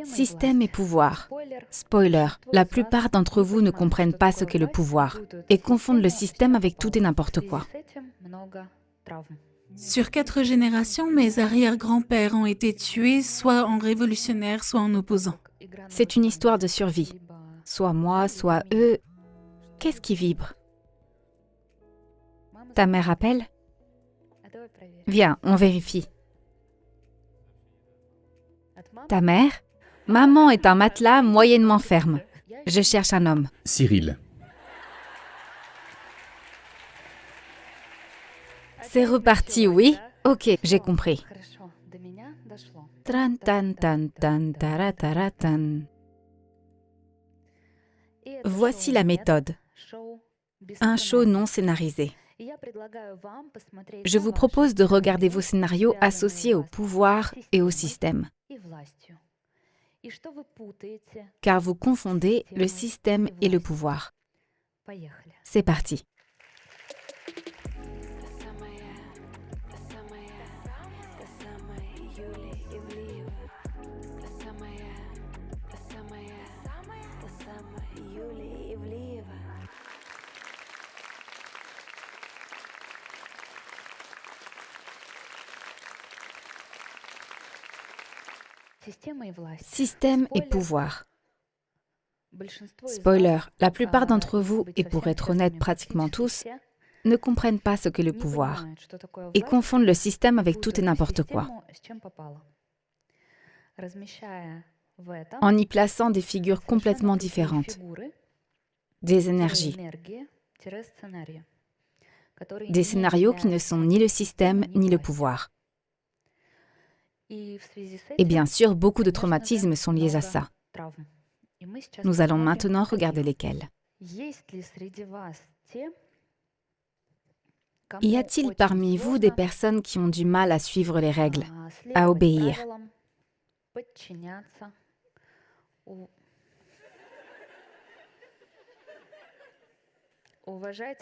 Système et pouvoir. Spoiler, la plupart d'entre vous ne comprennent pas ce qu'est le pouvoir et confondent le système avec tout et n'importe quoi. Sur 4 générations, mes arrière-grands-pères ont été tués, soit en révolutionnaires, soit en opposants. C'est une histoire de survie. Soit moi, soit eux. Qu'est-ce qui vibre? Ta mère appelle? Viens, on vérifie. Ta mère? Maman est un matelas moyennement ferme. Je cherche un homme. Cyril. C'est reparti, oui? Ok, j'ai compris. Tran tan tan tan tarataratan. Voici la méthode. Un show non scénarisé. Je vous propose de regarder vos scénarios associés au pouvoir et au système. Car vous confondez le système et le pouvoir. C'est parti. Système et pouvoir. Spoiler, la plupart d'entre vous, et pour être honnête pratiquement tous, ne comprennent pas ce qu'est le pouvoir et confondent le système avec tout et n'importe quoi. En y plaçant des figures complètement différentes, des énergies, des scénarios qui ne sont ni le système ni le pouvoir. Et bien sûr, beaucoup de traumatismes sont liés à ça. Nous allons maintenant regarder lesquels. Y a-t-il parmi vous des personnes qui ont du mal à suivre les règles, à obéir?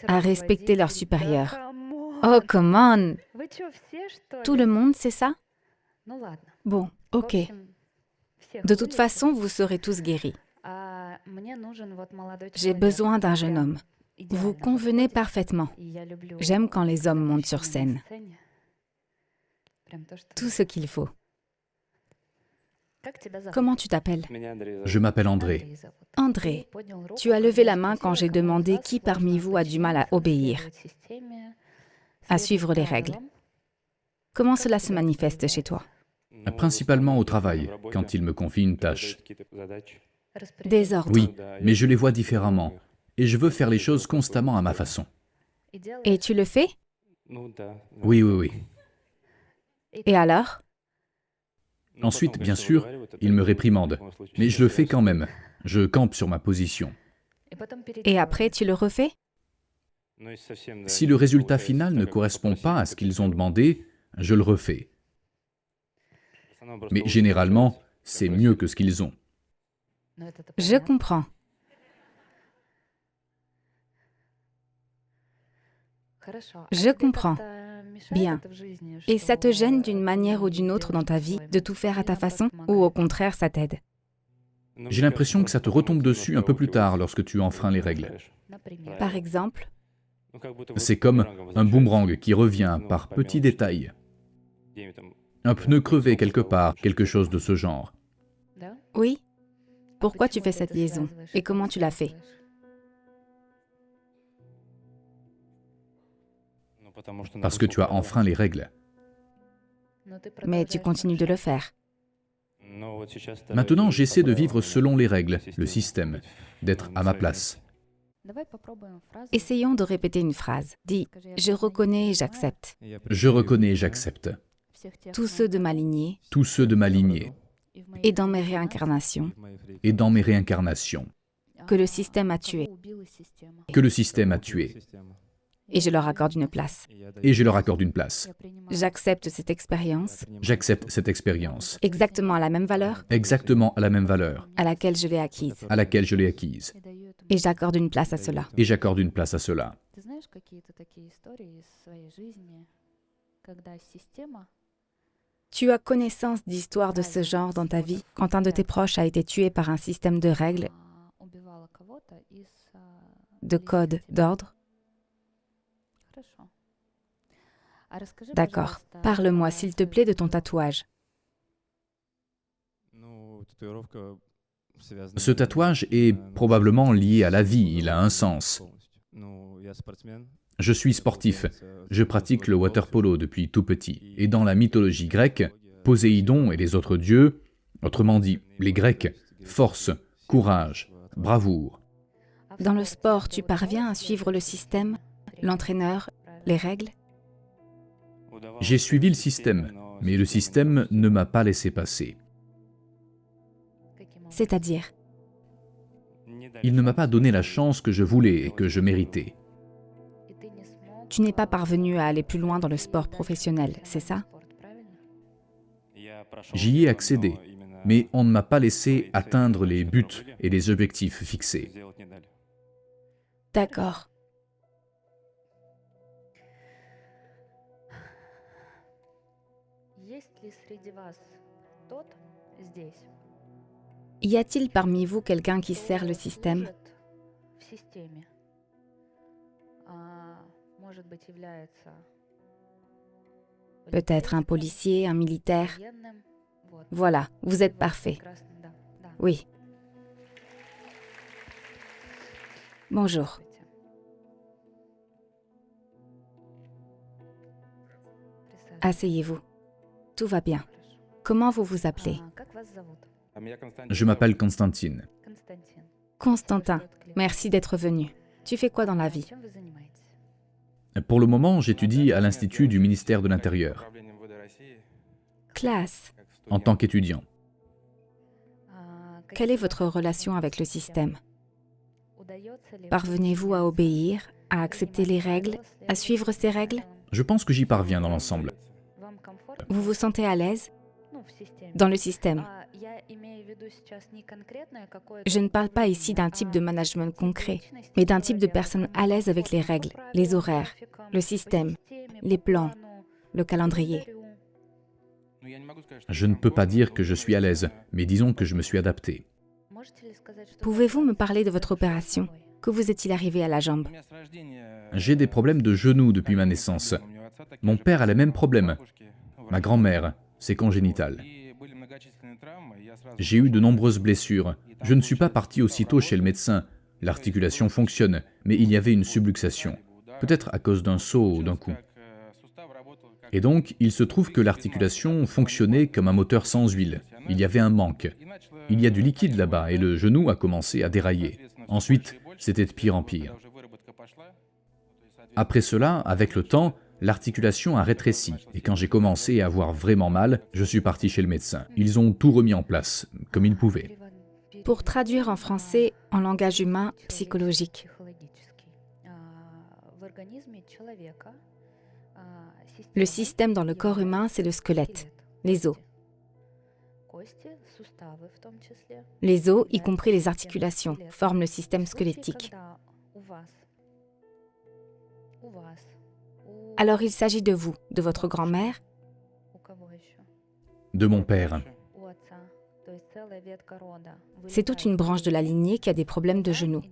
À respecter leurs supérieurs? Oh, come on! Tout le monde sait ça? Bon, ok. De toute façon, vous serez tous guéris. J'ai besoin d'un jeune homme. Vous convenez parfaitement. J'aime quand les hommes montent sur scène. Tout ce qu'il faut. Comment tu t'appelles? Je m'appelle André. André, tu as levé la main quand j'ai demandé qui parmi vous a du mal à obéir, à suivre les règles. Comment cela se manifeste chez toi? Principalement au travail, quand il me confie une tâche. Des ordres. Oui, mais je les vois différemment. Et je veux faire les choses constamment à ma façon. Et tu le fais? Oui, oui, oui. Et alors? Ensuite, bien sûr, il me réprimande. Mais je le fais quand même. Je campe sur ma position. Et après, tu le refais? Si le résultat final ne correspond pas à ce qu'ils ont demandé, je le refais. Mais généralement, c'est mieux que ce qu'ils ont. Je comprends. Je comprends. Bien. Et ça te gêne d'une manière ou d'une autre dans ta vie de tout faire à ta façon ou au contraire ça t'aide? J'ai l'impression que ça te retombe dessus un peu plus tard lorsque tu enfreins les règles. Par exemple? C'est comme un boomerang qui revient par petits détails. Un pneu crevé quelque part, quelque chose de ce genre. Oui? Pourquoi tu fais cette liaison? Et comment tu l'as fait? Parce que tu as enfreint les règles. Mais tu continues de le faire. Maintenant, j'essaie de vivre selon les règles, le système, d'être à ma place. Essayons de répéter une phrase. Dis « Je reconnais et j'accepte Je reconnais et j'accepte tous ceux de ma lignée tous ceux de ma lignée et dans mes réincarnations et dans mes réincarnations que le système a tués que le système a tués. et je leur accorde une place. Et je leur accorde une place. J'accepte cette expérience J'accepte cette expérience, exactement à la même valeur exactement à la même valeur, à laquelle je l'ai acquise. à laquelle je l'ai acquise. Et j'accorde une place à cela. Et j'accorde une place à cela. Tu as connaissance d'histoires de ce genre dans ta vie, quand un de tes proches a été tué par un système de règles, de codes, d'ordre? D'accord. Parle-moi, s'il te plaît, de ton tatouage. Ce tatouage est probablement lié à la vie, il a un sens. Je suis sportif, je pratique le water-polo depuis tout petit. Et dans la mythologie grecque, Poséidon et les autres dieux, autrement dit, les Grecs, force, courage, bravoure. Dans le sport, tu parviens à suivre le système, l'entraîneur, les règles? J'ai suivi le système, mais le système ne m'a pas laissé passer. C'est-à-dire? Il ne m'a pas donné la chance que je voulais et que je méritais. Tu n'es pas parvenu à aller plus loin dans le sport professionnel, c'est ça? J'y ai accédé, mais on ne m'a pas laissé atteindre les buts et les objectifs fixés. D'accord. Y a-t-il parmi vous quelqu'un qui sert le système? Peut-être un policier, un militaire. Voilà, vous êtes parfait. Oui. Bonjour. Asseyez-vous. Tout va bien. Comment vous vous appelez? Je m'appelle Constantine. Constantin, merci d'être venu. Tu fais quoi dans la vie? Pour le moment, j'étudie à l'Institut du ministère de l'Intérieur, Classe. en tant qu'étudiant. Quelle est votre relation avec le système? Parvenez-vous à obéir, à accepter les règles, à suivre ces règles? Je pense que j'y parviens dans l'ensemble. Vous vous sentez à l'aise dans le système? Je ne parle pas ici d'un type de management concret, mais d'un type de personne à l'aise avec les règles, les horaires, le système, les plans, le calendrier. Je ne peux pas dire que je suis à l'aise, mais disons que je me suis adapté. Pouvez-vous me parler de votre opération? Que vous est-il arrivé à la jambe? J'ai des problèmes de genoux depuis ma naissance. Mon père a les mêmes problèmes. Ma grand-mère, c'est congénital. J'ai eu de nombreuses blessures. Je ne suis pas parti aussitôt chez le médecin. L'articulation fonctionne, mais il y avait une subluxation. Peut-être à cause d'un saut ou d'un coup. Et donc, il se trouve que l'articulation fonctionnait comme un moteur sans huile. Il y avait un manque. Il y a du liquide là-bas et le genou a commencé à dérailler. Ensuite, c'était de pire en pire. Après cela, avec le temps, l'articulation a rétréci et quand j'ai commencé à avoir vraiment mal, je suis parti chez le médecin. Ils ont tout remis en place, comme ils pouvaient. Pour traduire en français, en langage humain, psychologique. Le système dans le corps humain, c'est le squelette, les os. Les os, y compris les articulations, forment le système squelettique. Alors il s'agit de vous, de votre grand-mère, De mon père. c'est toute une branche de la lignée qui a des problèmes de genoux.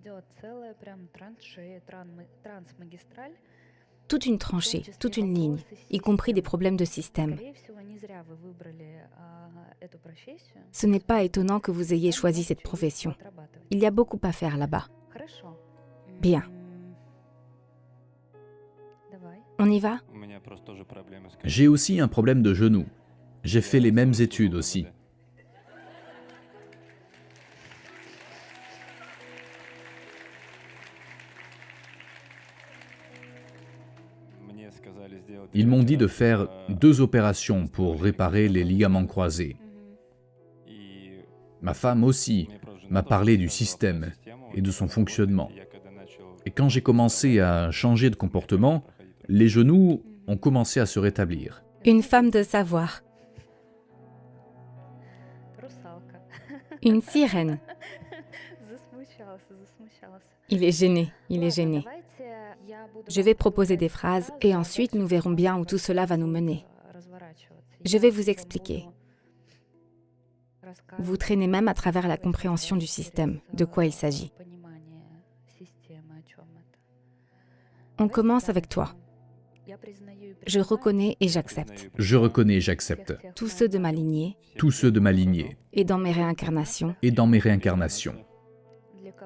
Toute une tranchée, toute une ligne, y compris des problèmes de système. Ce n'est pas étonnant que vous ayez choisi cette profession. Il y a beaucoup à faire là-bas. Bien. On y va? J'ai aussi un problème de genou. J'ai fait les mêmes études aussi. Ils m'ont dit de faire 2 opérations pour réparer les ligaments croisés. Ma femme aussi m'a parlé du système et de son fonctionnement. Et quand j'ai commencé à changer de comportement, les genoux ont commencé à se rétablir. Une femme de savoir. Une sirène. Il est gêné, il est gêné. Je vais proposer des phrases et ensuite nous verrons bien où tout cela va nous mener. Je vais vous expliquer. Vous traînez même à travers la compréhension du système, de quoi il s'agit. On commence avec toi. Je reconnais et j'accepte. Je reconnais et j'accepte. Tous ceux de ma lignée Tous ceux de ma lignée et dans mes réincarnations, et dans mes réincarnations,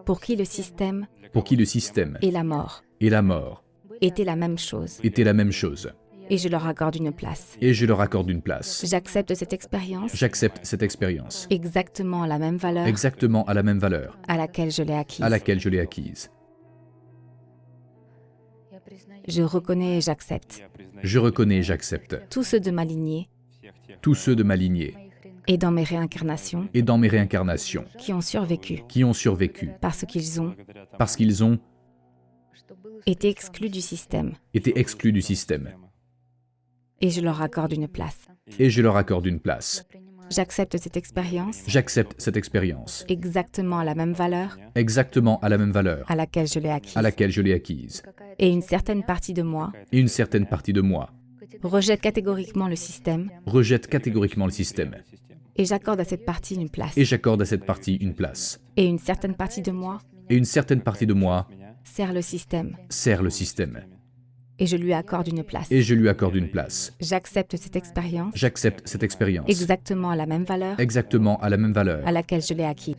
pour qui le système pour qui le système et la mort et la mort étaient la même chose. étaient la même chose. Et je leur accorde une place. Et je leur accorde une place. J'accepte cette expérience J'accepte cette expérience. exactement à la même valeur Exactement à la même valeur à laquelle je l'ai acquise. à laquelle je l'ai acquise. Je reconnais et j'accepte. Je reconnais et j'accepte. Tous ceux de ma lignée Tous ceux de ma lignée et dans mes réincarnations et dans mes réincarnations qui ont survécu qui ont survécu parce qu'ils ont été exclus du système. été exclus du système. Et je leur accorde une place. Et je leur accorde une place. J'accepte cette expérience J'accepte cette expérience exactement à la même valeur exactement à la même valeur à laquelle je l'ai acquise. à laquelle je l'ai acquise. Et une certaine partie de moi Et une certaine partie de moi rejette catégoriquement le système rejette catégoriquement le système. et j'accorde à cette partie une place. Et j'accorde à cette partie une place. Et une certaine partie de moi Et une certaine partie de moi sert le système sert le système. et je lui accorde une place. Et je lui accorde une place. J'accepte cette expérience J'accepte cette expérience exactement à la même valeur exactement à la même valeur à laquelle je l'ai acquise.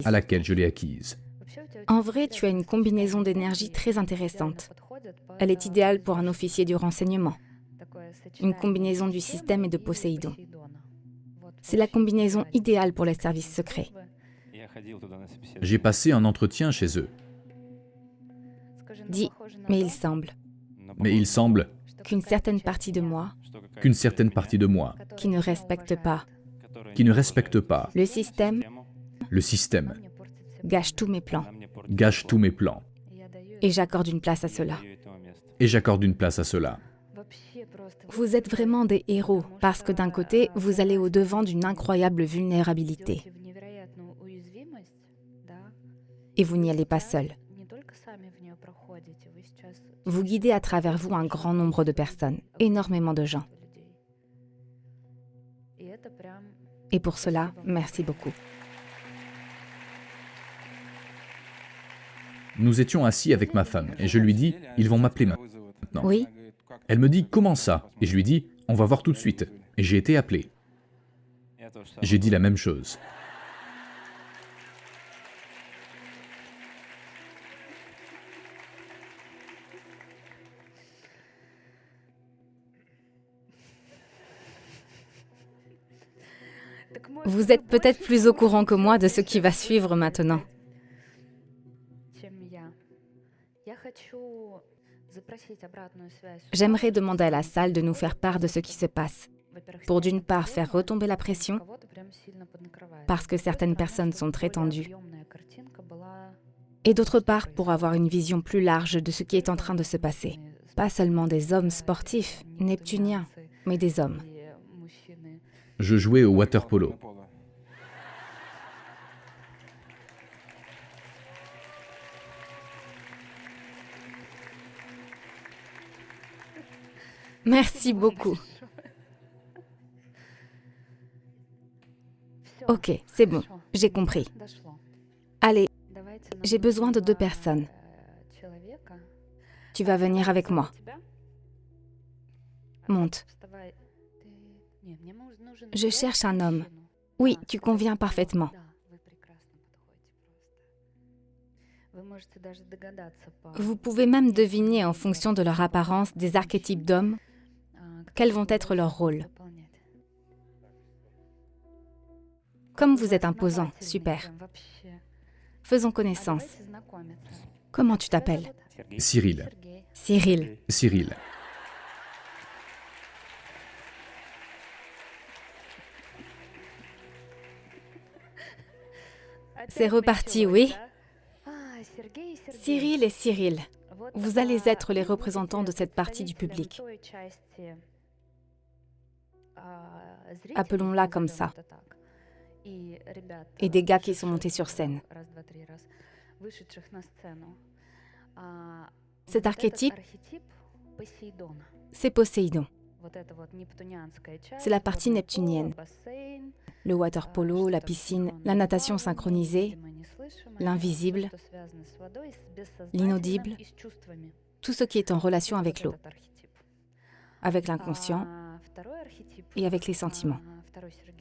à laquelle je l'ai acquise. En vrai, tu as une combinaison d'énergie très intéressante. Elle est idéale pour un officier du renseignement. Une combinaison du système et de Poséidon. C'est la combinaison idéale pour les services secrets. J'ai passé un entretien chez eux. Dis, mais il semble Mais il semble qu'une certaine partie de moi qu'une certaine partie de moi qui ne respecte pas qui ne respecte pas le système le système gâche tous mes plans. gâche tous mes plans. Et j'accorde une place à cela. Et j'accorde une place à cela. Vous êtes vraiment des héros parce que d'un côté, vous allez au-devant d'une incroyable vulnérabilité. Et vous n'y allez pas seul. Vous guidez à travers vous un grand nombre de personnes, énormément de gens. Et pour cela, merci beaucoup. Nous étions assis avec ma femme et je lui dis « Ils vont m'appeler maintenant. » Oui, Elle me dit « Comment ça ?» Et je lui dis « On va voir tout de suite. » Et j'ai été appelé. J'ai dit la même chose. vous êtes peut-être plus au courant que moi de ce qui va suivre maintenant. J'aimerais demander à la salle de nous faire part de ce qui se passe. Pour d'une part faire retomber la pression, parce que certaines personnes sont très tendues, et d'autre part pour avoir une vision plus large de ce qui est en train de se passer. Pas seulement des hommes sportifs, neptuniens, mais des hommes. Je jouais au water polo. Merci beaucoup. Ok, c'est bon, j'ai compris. Allez, j'ai besoin de 2 personnes. Tu vas venir avec moi. Monte. Je cherche un homme. Oui, tu conviens parfaitement. Vous pouvez même deviner en fonction de leur apparence des archétypes d'hommes quels vont être leurs rôles. Comme vous êtes imposant, super. Faisons connaissance. Comment tu t'appelles? Cyril. Cyril. Cyril. C'est reparti, oui. Cyril et Cyril, vous allez être les représentants de cette partie du public. Appelons-la comme ça. Et des gars qui sont montés sur scène. Cet archétype, c'est Poséidon. C'est la partie neptunienne. Le water polo, la piscine, la natation synchronisée, l'invisible, l'inaudible, tout ce qui est en relation avec l'eau, avec l'inconscient et avec les sentiments.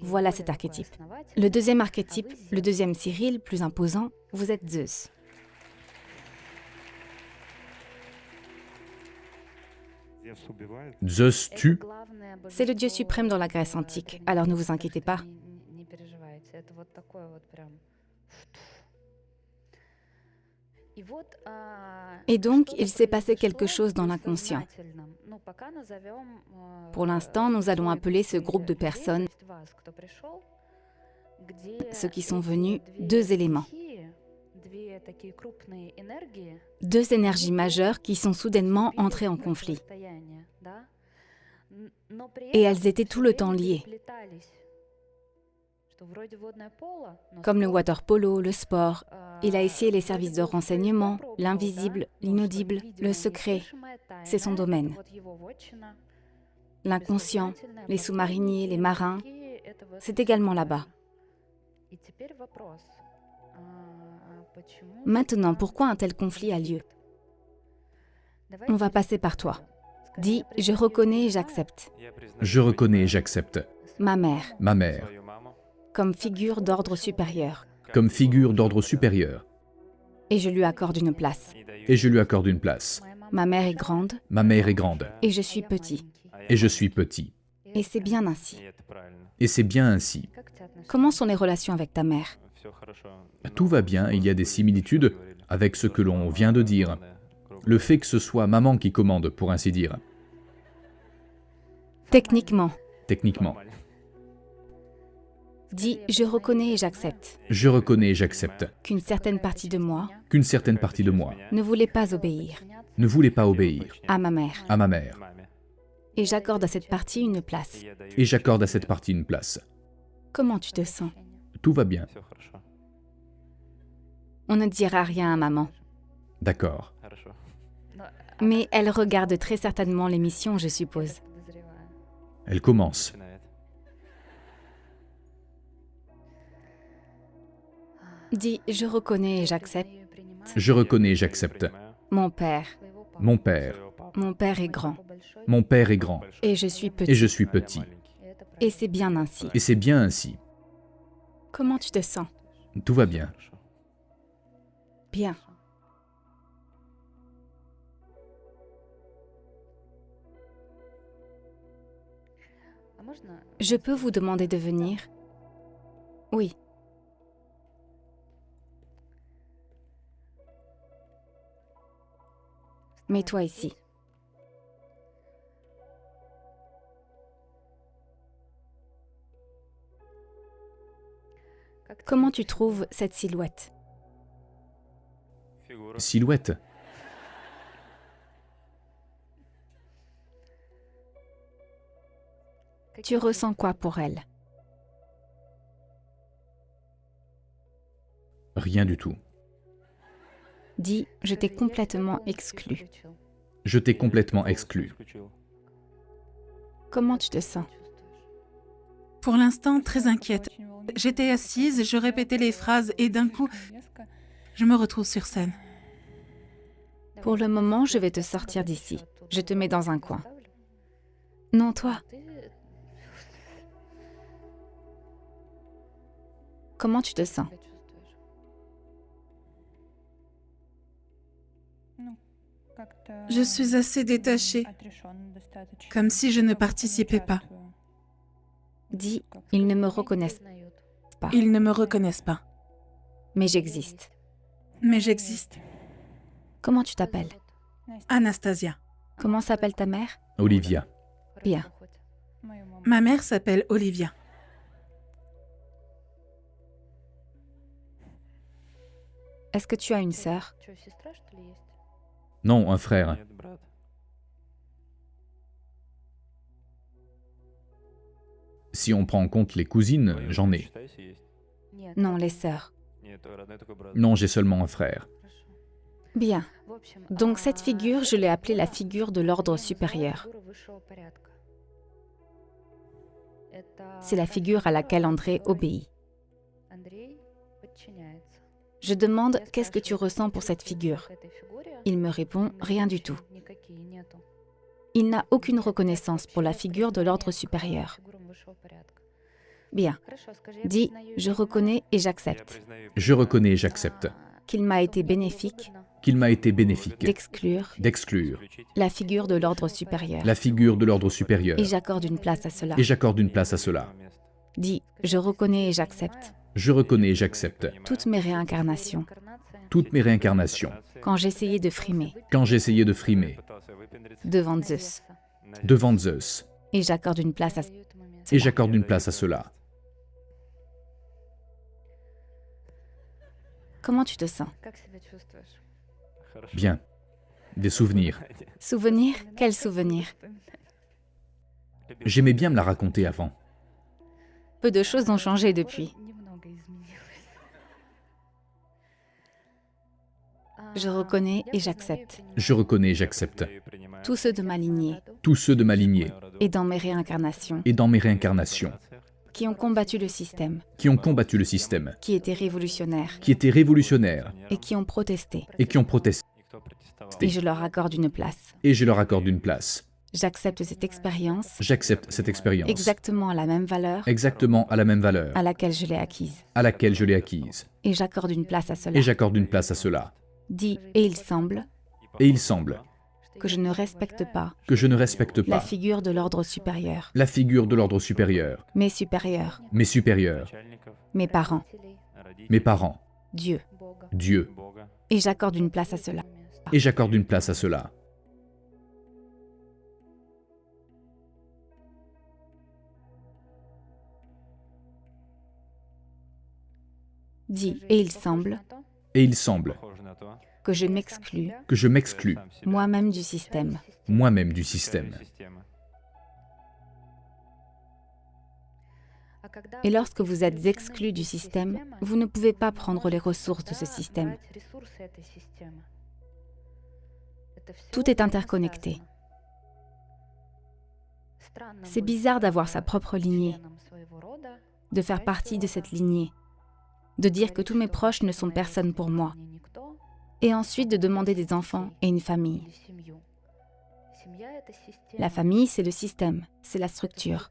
Voilà cet archétype. Le deuxième archétype, le deuxième Cyril, plus imposant, vous êtes Zeus. Zeus tue. C'est le dieu suprême dans la Grèce antique, alors ne vous inquiétez pas. Et donc, il s'est passé quelque chose dans l'inconscient. Pour l'instant, nous allons appeler ce groupe de personnes, ceux qui sont venus, deux éléments. Deux énergies majeures qui sont soudainement entrées en conflit. Et elles étaient tout le temps liées. Comme le water polo, le sport, il a essayé les services de renseignement, l'invisible, l'inaudible, le secret. C'est son domaine. L'inconscient, les sous-mariniers, les marins, c'est également là-bas. Maintenant, pourquoi un tel conflit a lieu? On va passer par toi. Dis, je reconnais et j'accepte. Je reconnais et j'accepte. Ma mère, Comme figure d'ordre supérieur. comme figure d'ordre supérieur. Et je lui accorde une place. Et je lui accorde une place. Ma mère est grande Ma mère est grande. et je suis petit. Et je suis petit. Et c'est bien ainsi. Et c'est bien ainsi. Comment sont les relations avec ta mère? Tout va bien, il y a des similitudes avec ce que l'on vient de dire. Le fait que ce soit maman qui commande, pour ainsi dire. Techniquement, Techniquement. dis, je reconnais et j'accepte Je reconnais et j'accepte qu'une certaine partie de moi qu'une certaine partie de moi ne voulait pas obéir ne voulait pas obéir à ma mère. à ma mère. Et j'accorde à cette partie une place. Et j'accorde à cette partie une place. Comment tu te sens? Tout va bien. On ne dira rien à maman. D'accord. Mais elle regarde très certainement l'émission, je suppose. Elle commence. Dis, je reconnais et j'accepte. Je reconnais et j'accepte. Mon père. Mon père. Mon père est grand. Mon père est grand. Et je suis Et petit. je suis petit. Et c'est bien ainsi. Et c'est bien ainsi. Comment tu te sens? Tout va bien. Bien. Je peux vous demander de venir? Oui. Mets-toi ici. Comment tu trouves cette silhouette? Silhouette. Tu ressens quoi pour elle? Rien du tout. Dis, je t'ai complètement exclu. Je t'ai complètement exclu. Comment tu te sens? Pour l'instant, très inquiète. J'étais assise, je répétais les phrases et d'un coup, je me retrouve sur scène. Pour le moment, je vais te sortir d'ici. Je te mets dans un coin. Non, toi. Comment tu te sens? Je suis assez détachée, comme si je ne participais pas. Dis, ils ne me reconnaissent pas, Ils ne me reconnaissent pas, mais j'existe. mais j'existe. Comment tu t'appelles? Anastasia. Comment s'appelle ta mère? Olivia. Bien. Ma mère s'appelle Olivia. Est-ce que tu as une sœur? Non, un frère. Si on prend en compte les cousines, j'en ai. Non, les sœurs. Non, j'ai seulement un frère. Bien. Donc cette figure, je l'ai appelée la figure de l'ordre supérieur. C'est la figure à laquelle André obéit. Je demande « Qu'est-ce que tu ressens pour cette figure ?» Il me répond « Rien du tout ». Il n'a aucune reconnaissance pour la figure de l'ordre supérieur. Bien. Dis « Je reconnais et j'accepte Je reconnais et j'accepte qu'il m'a été bénéfique qu'il m'a été bénéfique d'exclure la figure de l'ordre supérieur. la figure de l'ordre supérieur. Et j'accorde une place à cela. Et j'accorde une place à cela. Dis « Je reconnais et j'accepte Je reconnais et j'accepte toutes mes réincarnations toutes mes réincarnations quand j'essayais de frimer quand j'essayais de frimer devant Zeus. devant Zeus. Et j'accorde une place à Et j'accorde une place à cela. Comment tu te sens? Bien. Des souvenirs. Souvenir? Quel souvenir? J'aimais bien me la raconter avant. Peu de choses ont changé depuis. Je reconnais et j'accepte Je reconnais et j'accepte tous ceux de ma lignée tous ceux de ma lignée et dans mes réincarnations et dans mes réincarnations qui ont combattu le système, qui ont combattu le système, qui étaient révolutionnaires qui étaient révolutionnaires et qui ont protesté. et qui ont protesté. Et je leur accorde une place. Et je leur accorde une place. J'accepte cette expérience J'accepte cette expérience exactement à la même valeur exactement à la même valeur à laquelle je l'ai acquise. à laquelle je l'ai acquise. Et j'accorde une place à cela. Et j'accorde une place à cela. Dis « Et il semble Et il semble que je ne respecte pas que je ne respecte la pas figure de l'ordre supérieur, la figure de l'ordre supérieur, mes supérieurs, mes supérieurs, mes parents, mes parents, Dieu. Dieu. Et j'accorde une place à cela. Et j'accorde une place à cela. Dis « Et il semble Et il semble que je m'exclus que je m'exclus moi-même du système. moi-même du système. Et lorsque vous êtes exclu du système, vous ne pouvez pas prendre les ressources de ce système. Tout est interconnecté. C'est bizarre d'avoir sa propre lignée, de faire partie de cette lignée, de dire que tous mes proches ne sont personne pour moi, et ensuite de demander des enfants et une famille. La famille, c'est le système, c'est la structure.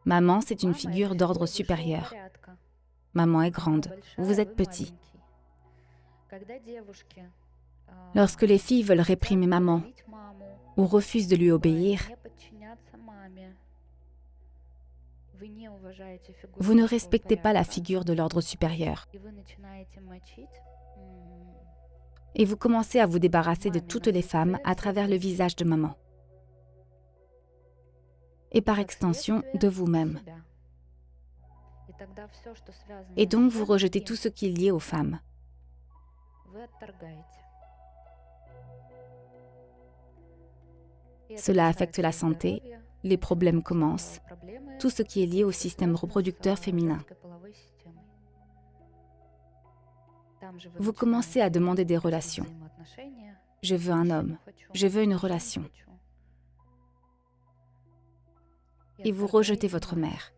Maman, c'est une figure d'ordre supérieur. Maman est grande, vous êtes petit. Lorsque les filles veulent réprimer maman ou refusent de lui obéir, vous ne respectez pas la figure de l'ordre supérieur. Et vous commencez à vous débarrasser de toutes les femmes à travers le visage de maman. Et par extension, de vous-même. Et donc vous rejetez tout ce qui est lié aux femmes. Cela affecte la santé, les problèmes commencent, tout ce qui est lié au système reproducteur féminin. Vous commencez à demander des relations. Je veux un homme, je veux une relation. Et vous rejetez votre mère.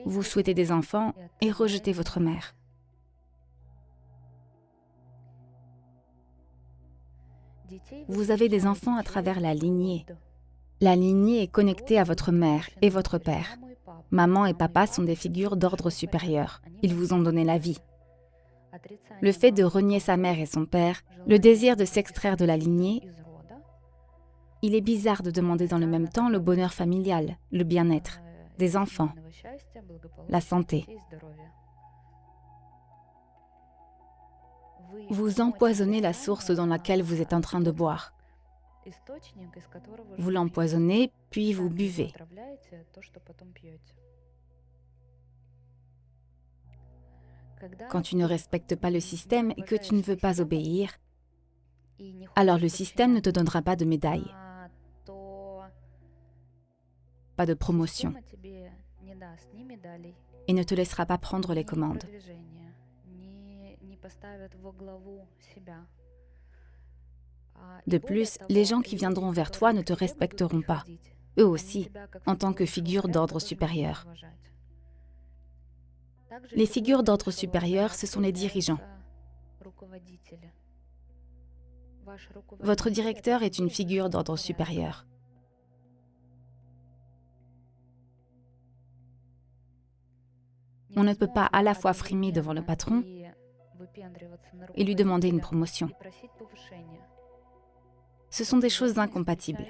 Vous souhaitez des enfants et rejetez votre mère. Vous avez des enfants à travers la lignée. La lignée est connectée à votre mère et votre père. Maman et papa sont des figures d'ordre supérieur. Ils vous ont donné la vie. Le fait de renier sa mère et son père, le désir de s'extraire de la lignée, il est bizarre de demander dans le même temps le bonheur familial, le bien-être, des enfants, la santé. Vous empoisonnez la source dans laquelle vous êtes en train de boire. Vous l'empoisonnez, puis vous buvez. Quand tu ne respectes pas le système et que tu ne veux pas obéir, alors le système ne te donnera pas de médaille, pas de promotion, et ne te laissera pas prendre les commandes. De plus, les gens qui viendront vers toi ne te respecteront pas, eux aussi, en tant que figure d'ordre supérieur. Les figures d'ordre supérieur, ce sont les dirigeants. Votre directeur est une figure d'ordre supérieur. On ne peut pas à la fois frimer devant le patron et lui demander une promotion. Ce sont des choses incompatibles.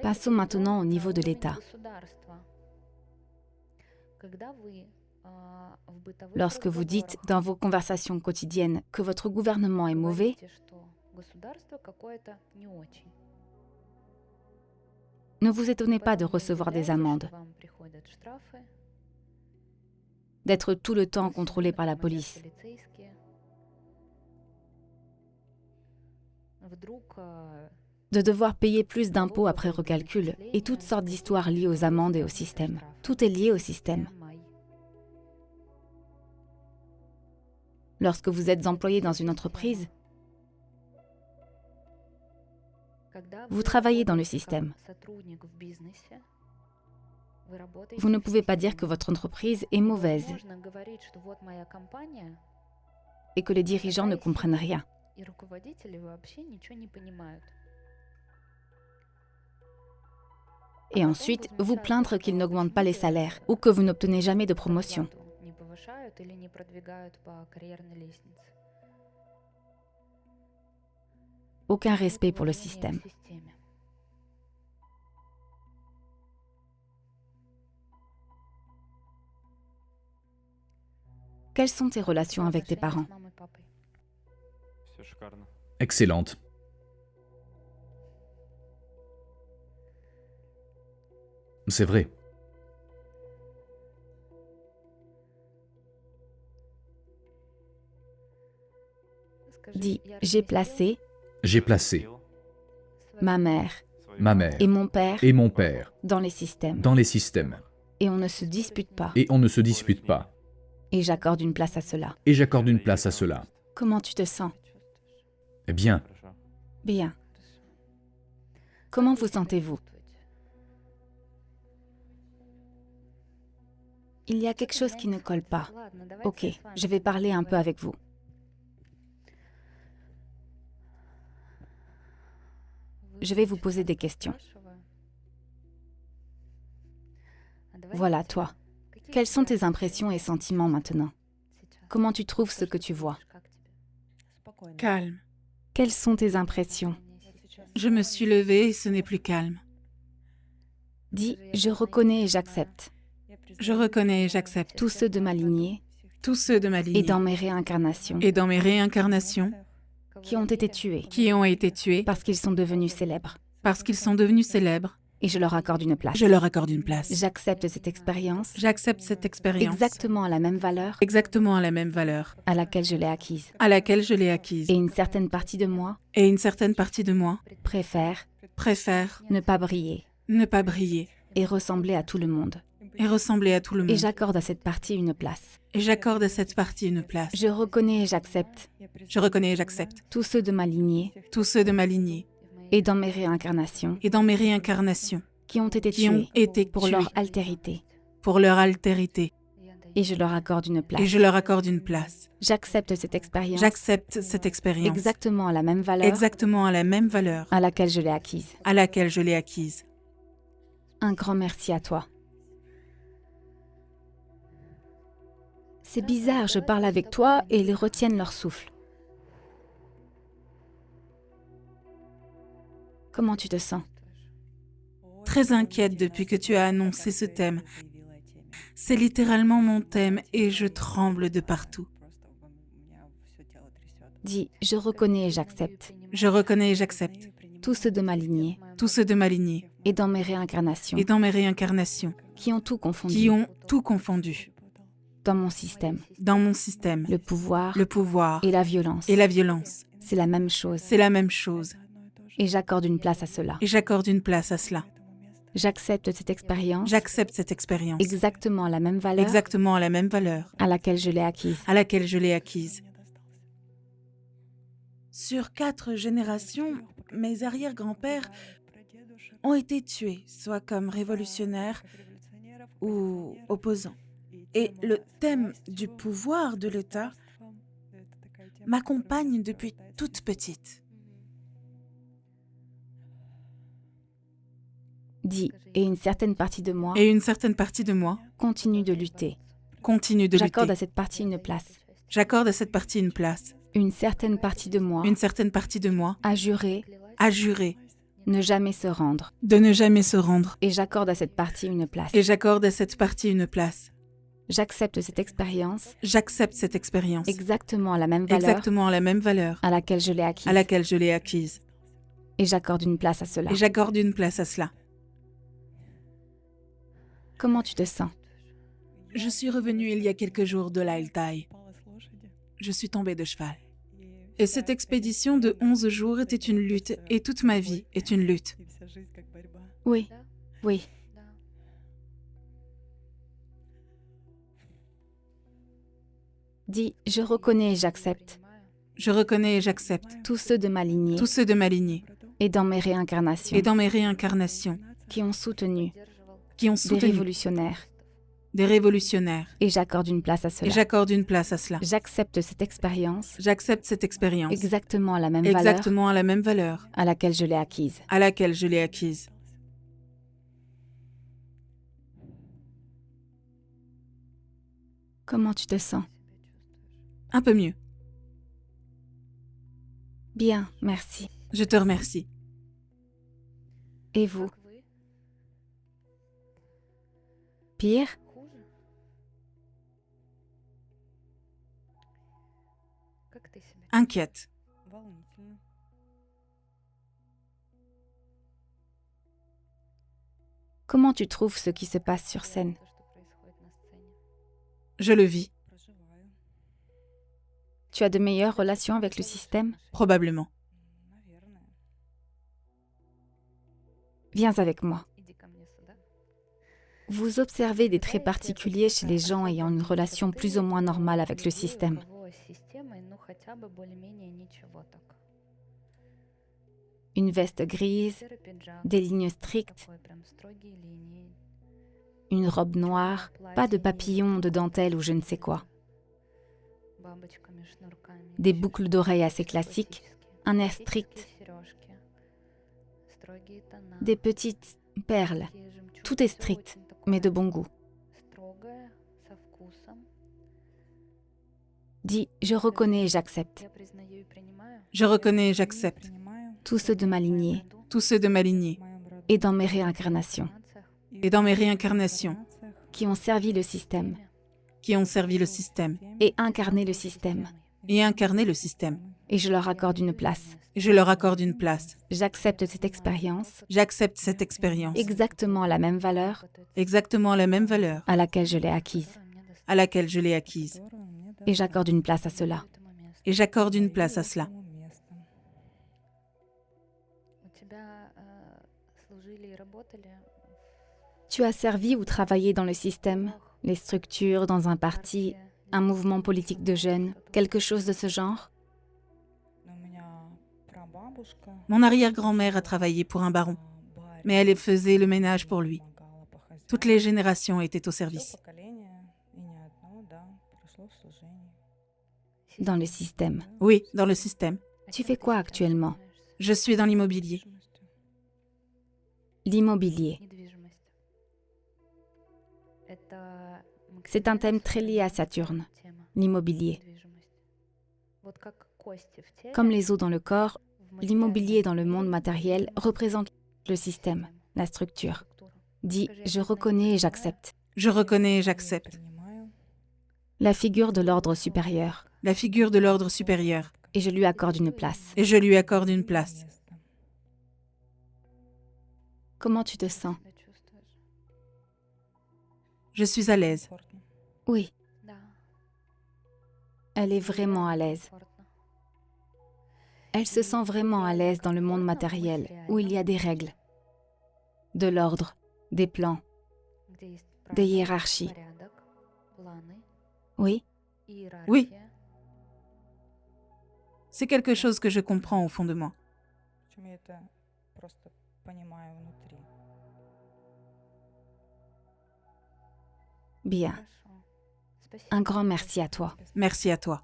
Passons maintenant au niveau de l'État. Lorsque vous dites dans vos conversations quotidiennes que votre gouvernement est mauvais, ne vous étonnez pas de recevoir des amendes, d'être tout le temps contrôlé par la police. De devoir payer plus d'impôts après recalcul et toutes sortes d'histoires liées aux amendes et au système. Tout est lié au système. Lorsque vous êtes employé dans une entreprise, vous travaillez dans le système. Vous ne pouvez pas dire que votre entreprise est mauvaise et que les dirigeants ne comprennent rien. Et ensuite, vous plaindre qu'ils n'augmentent pas les salaires ou que vous n'obtenez jamais de promotion. Aucun respect pour le système. Quelles sont tes relations avec tes parents? Excellente. C'est vrai. Dis, j'ai placé ma mère ma mère et mon père et mon père dans les systèmes. dans les systèmes. Et on ne se dispute pas. Et on ne se dispute pas. Et j'accorde une place à cela. Et j'accorde une place à cela. Comment tu te sens? Eh bien, Bien. Comment vous sentez-vous? Il y a quelque chose qui ne colle pas. Ok, je vais parler un peu avec vous. Je vais vous poser des questions. Voilà, toi. Quelles sont tes impressions et sentiments maintenant? Comment tu trouves ce que tu vois? Calme. Quelles sont tes impressions? Je me suis levée et ce n'est plus calme. Dis, je reconnais et j'accepte. Je reconnais et j'accepte Tous ceux de ma lignée tous ceux de ma lignée et dans mes réincarnations et dans mes réincarnations qui ont été tués qui ont été tués parce qu'ils sont devenus célèbres. parce qu'ils sont devenus célèbres. Et je leur accorde une place. Je leur accorde une place. J'accepte cette expérience J'accepte cette expérience exactement à la même valeur exactement à la même valeur à laquelle je l'ai acquise. à laquelle je l'ai acquise. Et une certaine partie de moi Et une certaine partie de moi préfère préfère ne pas briller ne pas briller et ressembler à tout le monde. et ressembler à tout le Et monde. j'accorde à cette partie une place. Et j'accorde à cette partie une place. Je reconnais et j'accepte Je reconnais et j'accepte tous ceux de ma lignée tous ceux de ma lignée et dans mes réincarnations et dans mes réincarnations qui ont été qui ont tués été pour tués leur altérité. pour leur altérité. Et je leur accorde une place. Et je leur accorde une place. J'accepte cette expérience J'accepte cette expérience exactement à la même valeur exactement à la même valeur à laquelle je l'ai acquise. à laquelle je l'ai acquise. Un grand merci à toi. C'est bizarre, je parle avec toi et ils retiennent leur souffle. Comment tu te sens? Très inquiète depuis que tu as annoncé ce thème. C'est littéralement mon thème et je tremble de partout. Dis, je reconnais et j'accepte Je reconnais et j'accepte tous ceux de ma lignée tous ceux de ma lignée et dans mes réincarnations et dans mes réincarnations qui ont tout confondu qui ont tout confondu dans mon système. dans mon système. Le pouvoir Le pouvoir et la violence. et la violence. C'est la même chose. C'est la même chose. Et j'accorde une place à cela. Et j'accorde une place à cela. J'accepte cette expérience J'accepte cette expérience. exactement à la même valeur Exactement à la même valeur à laquelle je l'ai acquise. à laquelle je l'ai acquise. Sur 4 générations, mes arrière-grands-pères ont été tués, soit comme révolutionnaires ou opposants. Et le thème du pouvoir de l'État m'accompagne depuis toute petite. Dis, et une certaine partie de moi Et une certaine partie de moi continue de lutter. continue de J'accorde à lutter. cette partie une place. J'accorde à cette partie une place. Une certaine partie de moi Une certaine partie de moi a juré a juré ne jamais se rendre. de ne jamais se rendre. Et j'accorde à cette partie une place. Et j'accorde à cette partie une place. J'accepte cette expérience J'accepte cette expérience exactement à la même valeur exactement à la même valeur à laquelle je l'ai acquise. à laquelle je l'ai acquise. Et j'accorde une place à cela. Et j'accorde une place à cela. Comment tu te sens? Je suis revenue il y a quelques jours de l'Altaï. Je suis tombée de cheval. Et cette expédition de 11 jours était une lutte, et toute ma vie est une lutte. Oui, oui. Dis, je reconnais et j'accepte Je reconnais et j'accepte tous ceux de ma lignée tous ceux de ma lignée et dans mes réincarnations et dans mes réincarnations qui ont soutenu qui ont des soutenu révolutionnaires. des révolutionnaires. Et j'accorde une place à Et cela. j'accorde une place à cela. J'accepte cette expérience J'accepte cette expérience exactement à la même valeur exactement à la même valeur à laquelle je l'ai acquise. à laquelle je l'ai acquise. Comment tu te sens? Un peu mieux. Bien, merci. Je te remercie. Et vous? Pire? Inquiète. Comment tu trouves ce qui se passe sur scène? Je le vis, Tu as de meilleures relations avec le système? probablement. Viens avec moi. Vous observez des traits particuliers chez les gens ayant une relation plus ou moins normale avec le système. Une veste grise, des lignes strictes, une robe noire, pas de papillons, de dentelle ou je ne sais quoi. Des boucles d'oreilles assez classiques, un air strict, des petites perles. Tout est strict, mais de bon goût. Dis, je reconnais et j'accepte Je reconnais et j'accepte tous ceux de ma lignée tous ceux de ma lignée et dans mes réincarnations et dans mes réincarnations qui ont servi le système qui ont servi le système et incarné le système. et incarné le système. Et je leur accorde une place. Et je leur accorde une place. J'accepte cette expérience J'accepte cette expérience exactement à la même valeur exactement à la même valeur à laquelle je l'ai acquise. à laquelle je l'ai acquise. Et j'accorde une place à cela. Et j'accorde une place à cela. Tu as servi ou travaillé dans le système, les structures, dans un parti, un mouvement politique de jeunes, quelque chose de ce genre? Mon arrière-grand-mère a travaillé pour un baron, mais elle faisait le ménage pour lui. Toutes les générations étaient au service. Dans le système. Oui, dans le système. Tu fais quoi actuellement? Je suis dans l'immobilier. L'immobilier. C'est un thème très lié à Saturne, l'immobilier. Comme les os dans le corps, l'immobilier dans le monde matériel représente le système, la structure. Dis, je reconnais et j'accepte. Je reconnais et j'accepte. La figure de l'ordre supérieur. La figure de l'ordre supérieur. Et je lui accorde une place. Et je lui accorde une place. Comment tu te sens? Je suis à l'aise. Oui. Elle est vraiment à l'aise. Elle se sent vraiment à l'aise dans le monde matériel, où il y a des règles, de l'ordre, des plans, des hiérarchies. Oui, Oui. C'est quelque chose que je comprends au fond de moi. bien. Un grand merci à toi. Merci à toi.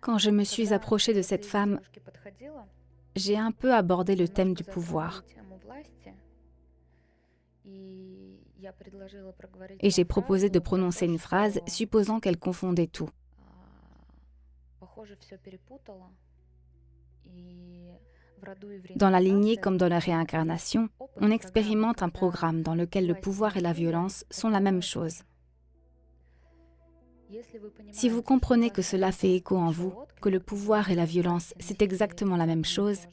Quand je me suis approchée de cette femme, j'ai un peu abordé le thème du pouvoir. Et j'ai proposé de prononcer une phrase supposant qu'elle confondait tout. Dans la lignée comme dans la réincarnation, on expérimente un programme dans lequel le pouvoir et la violence sont la même chose. Si vous comprenez que cela fait écho en vous, que le pouvoir et la violence, c'est exactement la même chose,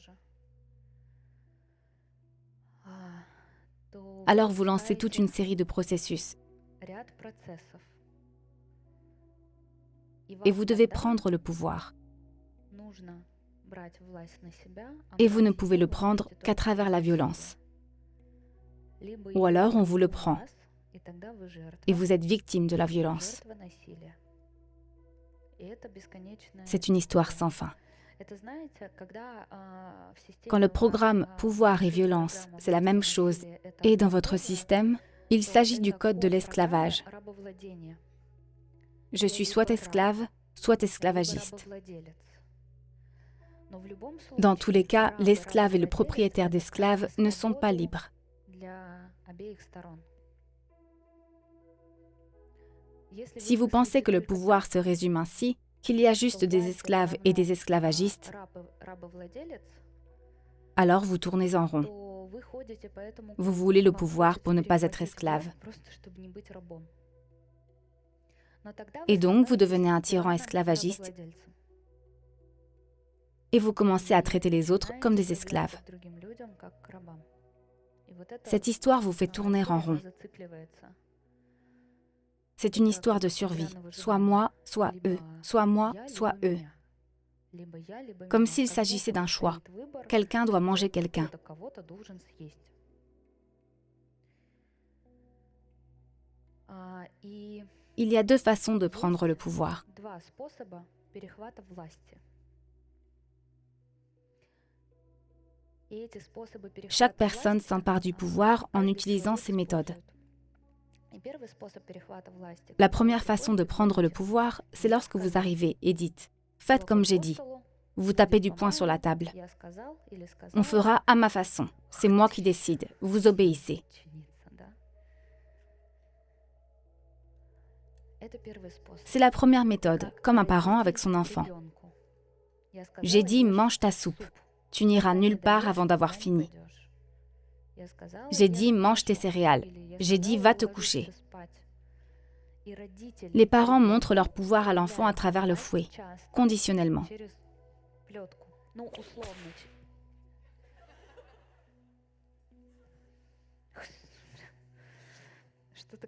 alors vous lancez toute une série de processus. Et vous devez prendre le pouvoir. Et vous ne pouvez le prendre qu'à travers la violence. Ou alors on vous le prend. Et vous êtes victime de la violence. C'est une histoire sans fin. Quand le programme pouvoir et violence, c'est la même chose, et dans votre système, il s'agit du code de l'esclavage. Je suis soit esclave, soit esclavagiste. Dans tous les cas, l'esclave et le propriétaire d'esclaves ne sont pas libres. Si vous pensez que le pouvoir se résume ainsi, qu'il y a juste des esclaves et des esclavagistes, alors vous tournez en rond. Vous voulez le pouvoir pour ne pas être esclave. Et donc, vous devenez un tyran esclavagiste et vous commencez à traiter les autres comme des esclaves. Cette histoire vous fait tourner en rond. C'est une histoire de survie. Soit moi, soit eux. Soit moi, soit eux. Comme s'il s'agissait d'un choix. Quelqu'un doit manger quelqu'un. Il y a deux façons de prendre le pouvoir. Chaque personne s'empare du pouvoir en utilisant ses méthodes. La première façon de prendre le pouvoir, c'est lorsque vous arrivez et dites « Faites comme j'ai dit ». Vous tapez du poing sur la table. On fera à ma façon. C'est moi qui décide. Vous obéissez. C'est la première méthode, comme un parent avec son enfant. J'ai dit « Mange ta soupe ». Tu n'iras nulle part avant d'avoir fini. J'ai dit, mange tes céréales. J'ai dit, va te coucher. Les parents montrent leur pouvoir à l'enfant à travers le fouet, conditionnellement.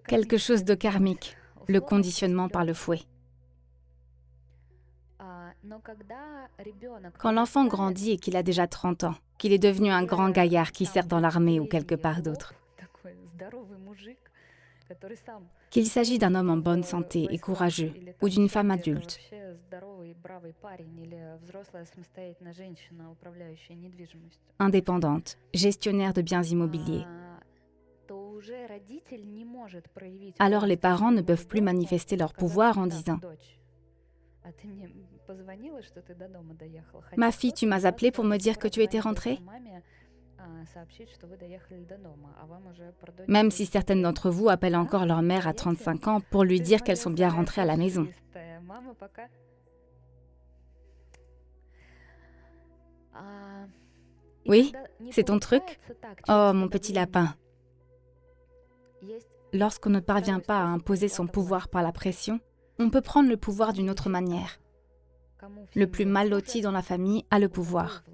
Quelque chose de karmique, le conditionnement par le fouet. Quand l'enfant grandit et qu'il a déjà 30 ans, qu'il est devenu un grand gaillard qui sert dans l'armée ou quelque part d'autre, qu'il s'agit d'un homme en bonne santé et courageux ou d'une femme adulte, indépendante, gestionnaire de biens immobiliers, alors les parents ne peuvent plus manifester leur pouvoir en disant « Ma fille, tu m'as appelé pour me dire que tu étais rentrée ?» Même si certaines d'entre vous appellent encore leur mère à 35 ans pour lui dire qu'elles sont bien rentrées à la maison. Oui, c'est ton truc? Oh, mon petit lapin. Lorsqu'on ne parvient pas à imposer son pouvoir par la pression, on peut prendre le pouvoir d'une autre manière. Le plus mal loti dans la famille a le pouvoir.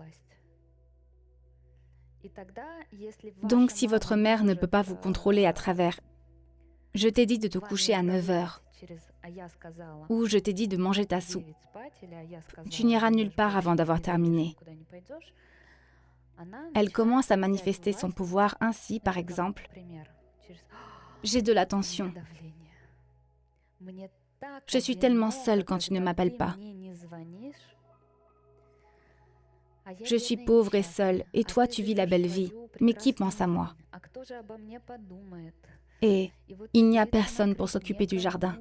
Donc, si votre mère ne peut pas vous contrôler à travers « Je t'ai dit de te coucher à 9 heures, ou je t'ai dit de manger ta soupe. Tu n'iras nulle part avant d'avoir terminé. Elle commence à manifester son pouvoir ainsi, par exemple, j'ai de la tension. Je suis tellement seule quand tu ne m'appelles pas. Je suis pauvre et seule, et toi tu vis la belle vie, mais qui pense à moi? Et il n'y a personne pour s'occuper du jardin.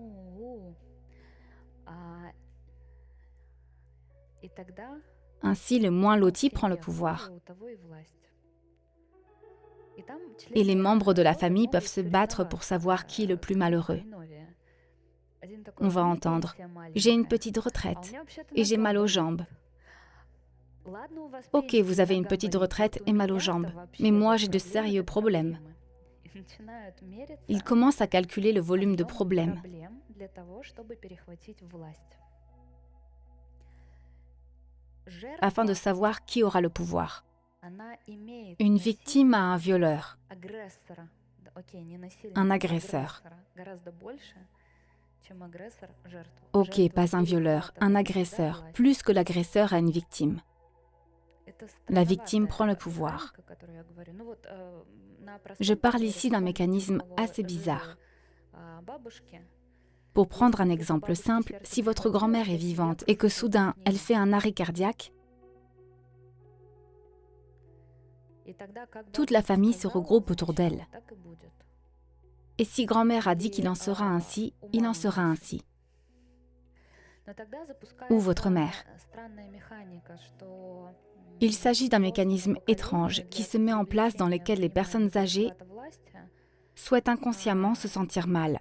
Ainsi, le moins loti prend le pouvoir. Et les membres de la famille peuvent se battre pour savoir qui est le plus malheureux. On va entendre « J'ai une petite retraite et j'ai mal aux jambes ». Ok, vous avez une petite retraite et mal aux jambes, mais moi j'ai de sérieux problèmes. Ils commencent à calculer le volume de problèmes. Afin de savoir qui aura le pouvoir. Une victime a un violeur, un agresseur. Ok, pas un violeur, un agresseur, plus que l'agresseur a une victime. La victime prend le pouvoir. Je parle ici d'un mécanisme assez bizarre. Pour prendre un exemple simple, si votre grand-mère est vivante et que soudain elle fait un arrêt cardiaque, toute la famille se regroupe autour d'elle. Et si grand-mère a dit qu'il en sera ainsi, il en sera ainsi. Ou votre mère. Il s'agit d'un mécanisme étrange qui se met en place dans lequel les personnes âgées souhaitent inconsciemment se sentir mal.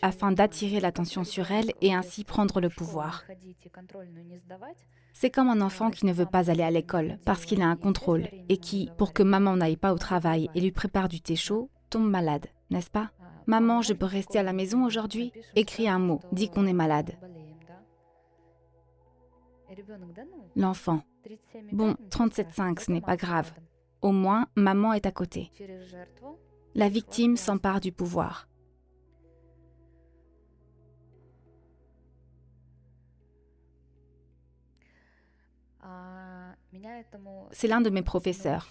Afin d'attirer l'attention sur elles et ainsi prendre le pouvoir. C'est comme un enfant qui ne veut pas aller à l'école parce qu'il a un contrôle et qui, pour que maman n'aille pas au travail et lui prépare du thé chaud, tombe malade, n'est-ce pas? Maman, je peux rester à la maison aujourd'hui? Écris un mot, dis qu'on est malade. L'enfant. Bon, 37,5, ce n'est pas grave. Au moins, maman est à côté. La victime s'empare du pouvoir. C'est l'un de mes professeurs,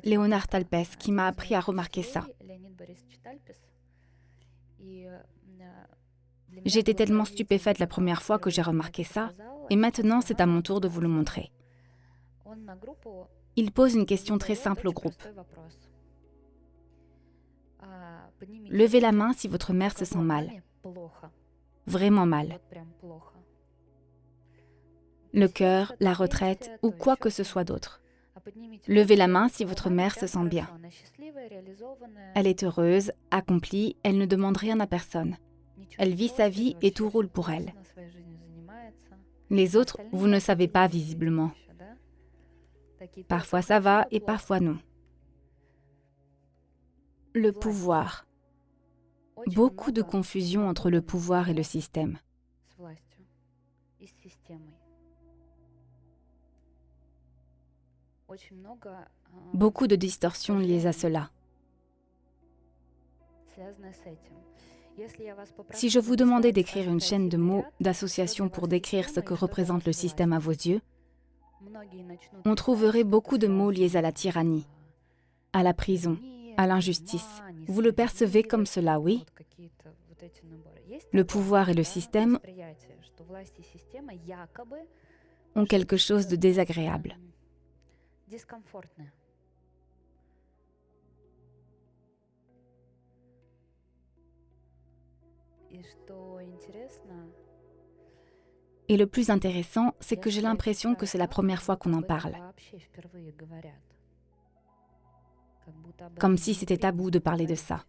Léonard Talpes, qui m'a appris à remarquer ça. J'étais tellement stupéfaite la première fois que j'ai remarqué ça, et maintenant c'est à mon tour de vous le montrer. Il pose une question très simple au groupe. Levez la main si votre mère se sent mal. Vraiment mal. Le cœur, la retraite ou quoi que ce soit d'autre. Levez la main si votre mère se sent bien. Elle est heureuse, accomplie, elle ne demande rien à personne. Elle vit sa vie et tout roule pour elle. Les autres, vous ne savez pas visiblement. Parfois ça va et parfois non. Le pouvoir. Beaucoup de confusion entre le pouvoir et le système. Beaucoup de distorsions liées à cela. Si je vous demandais d'écrire une chaîne de mots, d'associations pour décrire ce que représente le système à vos yeux, on trouverait beaucoup de mots liés à la tyrannie, à la prison, à l'injustice. Vous le percevez comme cela, oui? Le pouvoir et le système ont quelque chose de désagréable. Et le plus intéressant, c'est que j'ai l'impression que c'est la première fois qu'on en parle. Comme si c'était tabou de parler de ça.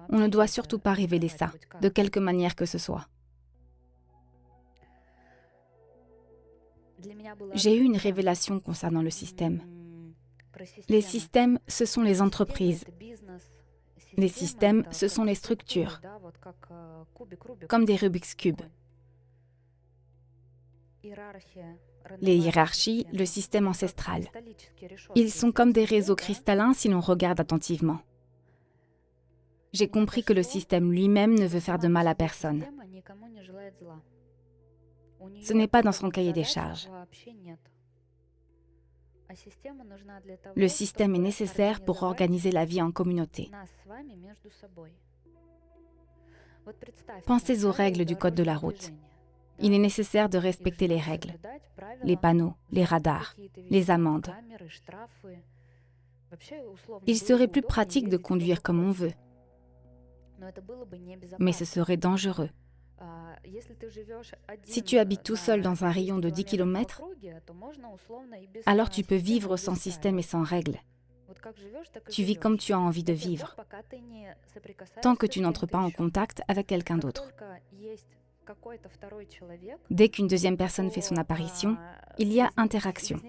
On ne doit surtout pas révéler ça, de quelque manière que ce soit. J'ai eu une révélation concernant le système. Les systèmes, ce sont les entreprises. Les systèmes, ce sont les structures, comme des Rubik's Cube. les hiérarchies, le système ancestral. Ils sont comme des réseaux cristallins si l'on regarde attentivement. J'ai compris que le système lui-même ne veut faire de mal à personne. Ce n'est pas dans son cahier des charges. Le système est nécessaire pour organiser la vie en communauté. Pensez aux règles du code de la route. Il est nécessaire de respecter les règles, les panneaux, les radars, les amendes. Il serait plus pratique de conduire comme on veut, mais ce serait dangereux. Si tu habites tout seul dans un rayon de 10 km, alors tu peux vivre sans système et sans règles. Tu vis comme tu as envie de vivre, tant que tu n'entres pas en contact avec quelqu'un d'autre. Dès qu'une deuxième personne fait son apparition, il y a interaction.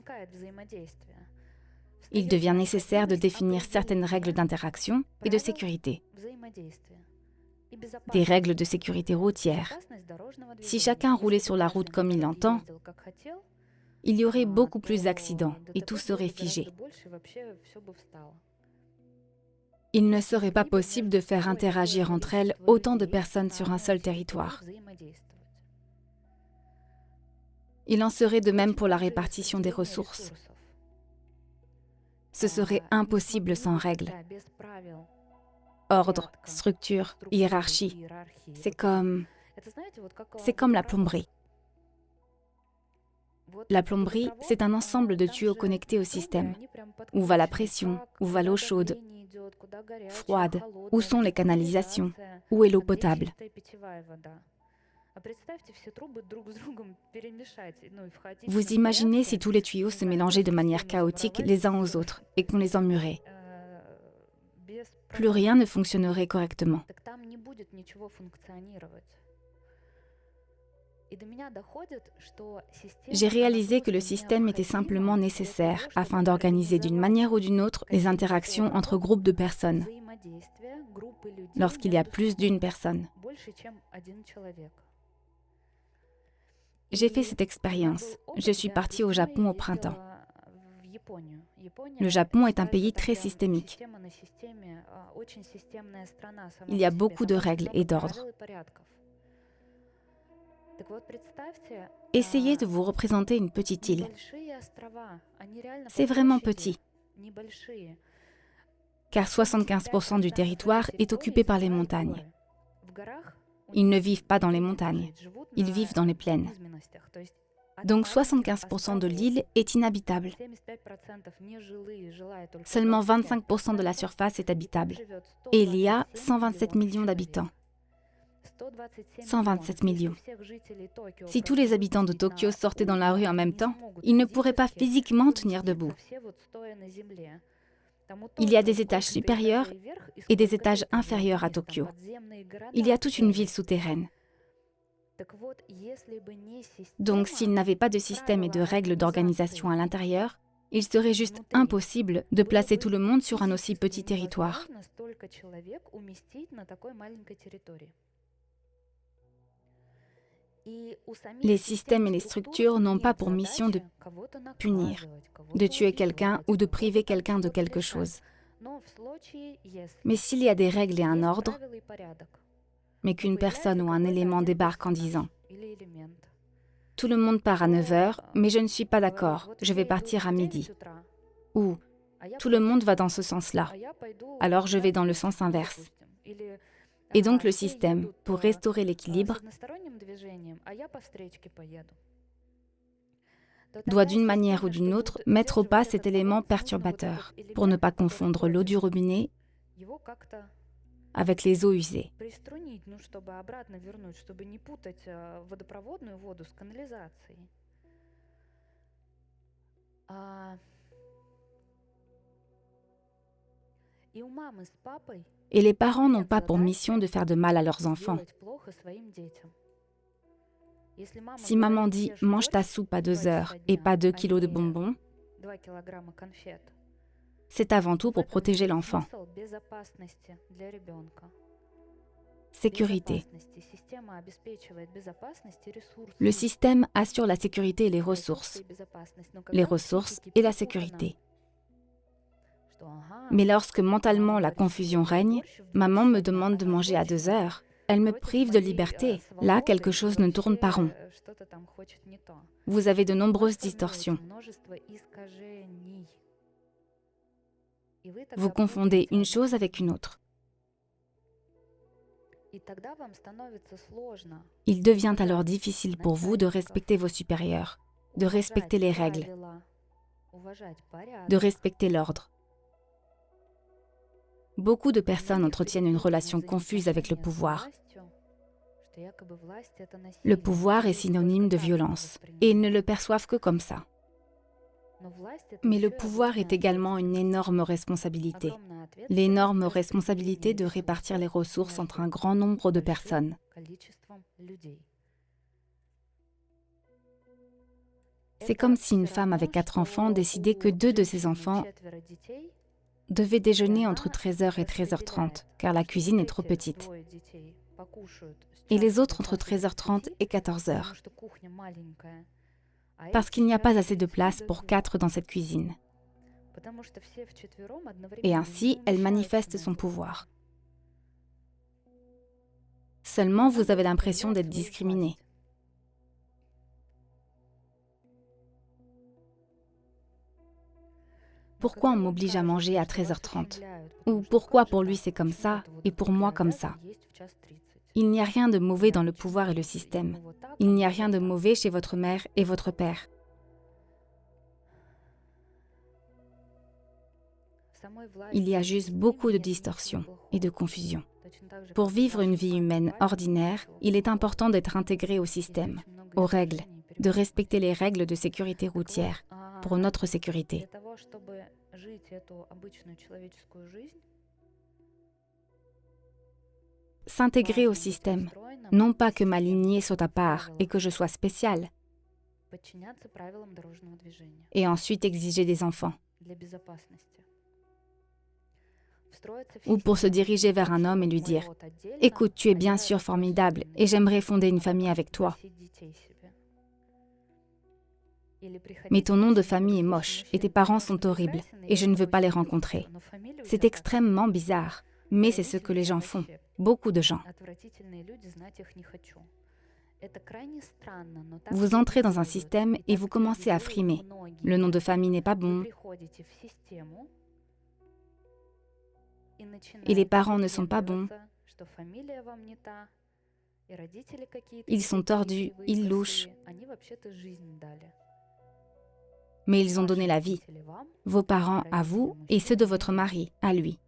Il devient nécessaire de définir certaines règles d'interaction et de sécurité. Des règles de sécurité routière. Si chacun roulait sur la route comme il l'entend, il y aurait beaucoup plus d'accidents et tout serait figé. Il ne serait pas possible de faire interagir entre elles autant de personnes sur un seul territoire. Il en serait de même pour la répartition des ressources. Ce serait impossible sans règles. Ordre, structure, hiérarchie. C'est comme la plomberie. La plomberie, c'est un ensemble de tuyaux connectés au système. Où va la pression? Où va l'eau chaude? Froide? Où sont les canalisations? Où est l'eau potable? Vous imaginez si tous les tuyaux se mélangeaient de manière chaotique les uns aux autres et qu'on les emmurait. Plus rien ne fonctionnerait correctement. J'ai réalisé que le système était simplement nécessaire afin d'organiser d'une manière ou d'une autre les interactions entre groupes de personnes, lorsqu'il y a plus d'une personne. J'ai fait cette expérience. Je suis partie au Japon au printemps. Le Japon est un pays très systémique. Il y a beaucoup de règles et d'ordres. Essayez de vous représenter une petite île. C'est vraiment petit, car 75% du territoire est occupé par les montagnes. Ils ne vivent pas dans les montagnes, ils vivent dans les plaines. Donc 75% de l'île est inhabitable. Seulement 25% de la surface est habitable. Et il y a 127 millions d'habitants. 127 millions. Si tous les habitants de Tokyo sortaient dans la rue en même temps, ils ne pourraient pas physiquement tenir debout. Il y a des étages supérieurs et des étages inférieurs à Tokyo. Il y a toute une ville souterraine. Donc, s'il n'avait pas de système et de règles d'organisation à l'intérieur, il serait juste impossible de placer tout le monde sur un aussi petit territoire. Les systèmes et les structures n'ont pas pour mission de punir, de tuer quelqu'un ou de priver quelqu'un de quelque chose. Mais s'il y a des règles et un ordre, mais qu'une personne ou un élément débarque en disant « Tout le monde part à 9h, mais je ne suis pas d'accord, je vais partir à midi. » Ou « Tout le monde va dans ce sens-là, alors je vais dans le sens inverse. » Et donc le système, pour restaurer l'équilibre, doit d'une manière ou d'une autre mettre au pas cet élément perturbateur pour ne pas confondre l'eau du robinet avec les eaux usées. Et les parents n'ont pas pour mission de faire de mal à leurs enfants. Si maman dit « mange ta soupe à 2h et pas 2 kilos de bonbons », c'est avant tout pour protéger l'enfant. Sécurité. Le système assure la sécurité et les ressources et la sécurité. Mais lorsque mentalement la confusion règne, maman me demande de manger à 2 heures. Elle me prive de liberté. Là, quelque chose ne tourne pas rond. Vous avez de nombreuses distorsions. Vous confondez une chose avec une autre. Il devient alors difficile pour vous de respecter vos supérieurs, de respecter les règles, de respecter l'ordre. Beaucoup de personnes entretiennent une relation confuse avec le pouvoir. Le pouvoir est synonyme de violence, et ils ne le perçoivent que comme ça. Mais le pouvoir est également une énorme responsabilité. L'énorme responsabilité de répartir les ressources entre un grand nombre de personnes. C'est comme si une femme avec 4 enfants décidait que 2 de ses enfants devaient déjeuner entre 13h et 13h30, car la cuisine est trop petite. Et les autres entre 13h30 et 14h, parce qu'il n'y a pas assez de place pour 4 dans cette cuisine. Et ainsi, elle manifeste son pouvoir. Seulement, vous avez l'impression d'être discriminé. Pourquoi on m'oblige à manger à 13h30 ? Ou pourquoi pour lui c'est comme ça et pour moi comme ça ? Il n'y a rien de mauvais dans le pouvoir et le système. Il n'y a rien de mauvais chez votre mère et votre père. Il y a juste beaucoup de distorsions et de confusion. Pour vivre une vie humaine ordinaire, il est important d'être intégré au système, aux règles, de respecter les règles de sécurité routière pour notre sécurité. S'intégrer au système, non pas que ma lignée soit à part et que je sois spéciale, et ensuite exiger des enfants. Ou pour se diriger vers un homme et lui dire « Écoute, tu es bien sûr formidable et j'aimerais fonder une famille avec toi. Mais ton nom de famille est moche et tes parents sont horribles et je ne veux pas les rencontrer. » C'est extrêmement bizarre, mais c'est ce que les gens font, beaucoup de gens. Vous entrez dans un système et vous commencez à frimer. Le nom de famille n'est pas bon. Et les parents ne sont pas bons. Ils sont tordus, ils louchent. Mais ils ont donné la vie. Vos parents à vous et ceux de votre mari à lui.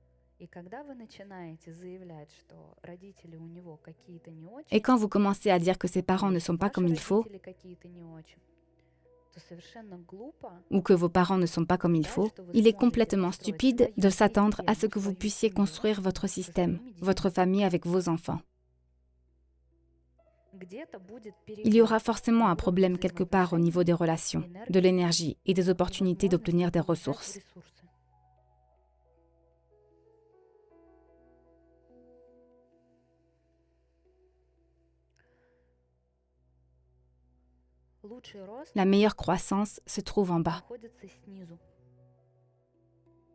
Et quand vous commencez à dire que ses parents ne sont pas comme il faut, ou que vos parents ne sont pas comme il faut, il est complètement stupide de s'attendre à ce que vous puissiez construire votre système, votre famille avec vos enfants. Il y aura forcément un problème quelque part au niveau des relations, de l'énergie et des opportunités d'obtenir des ressources. La meilleure croissance se trouve en bas.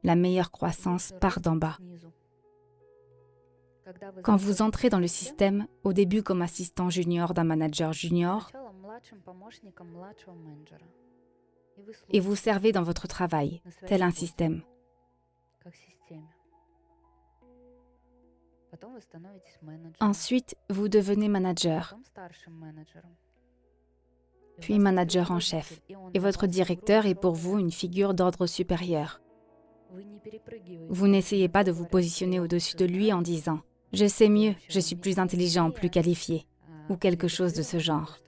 La meilleure croissance part d'en bas. Quand vous entrez dans le système, au début comme assistant junior d'un manager junior, et vous servez dans votre travail, tel un système. Ensuite, vous devenez manager, puis manager en chef, et votre directeur est pour vous une figure d'ordre supérieur. Vous n'essayez pas de vous positionner au-dessus de lui en disant « Je sais mieux, je suis plus intelligent, plus qualifié » ou quelque chose de ce genre.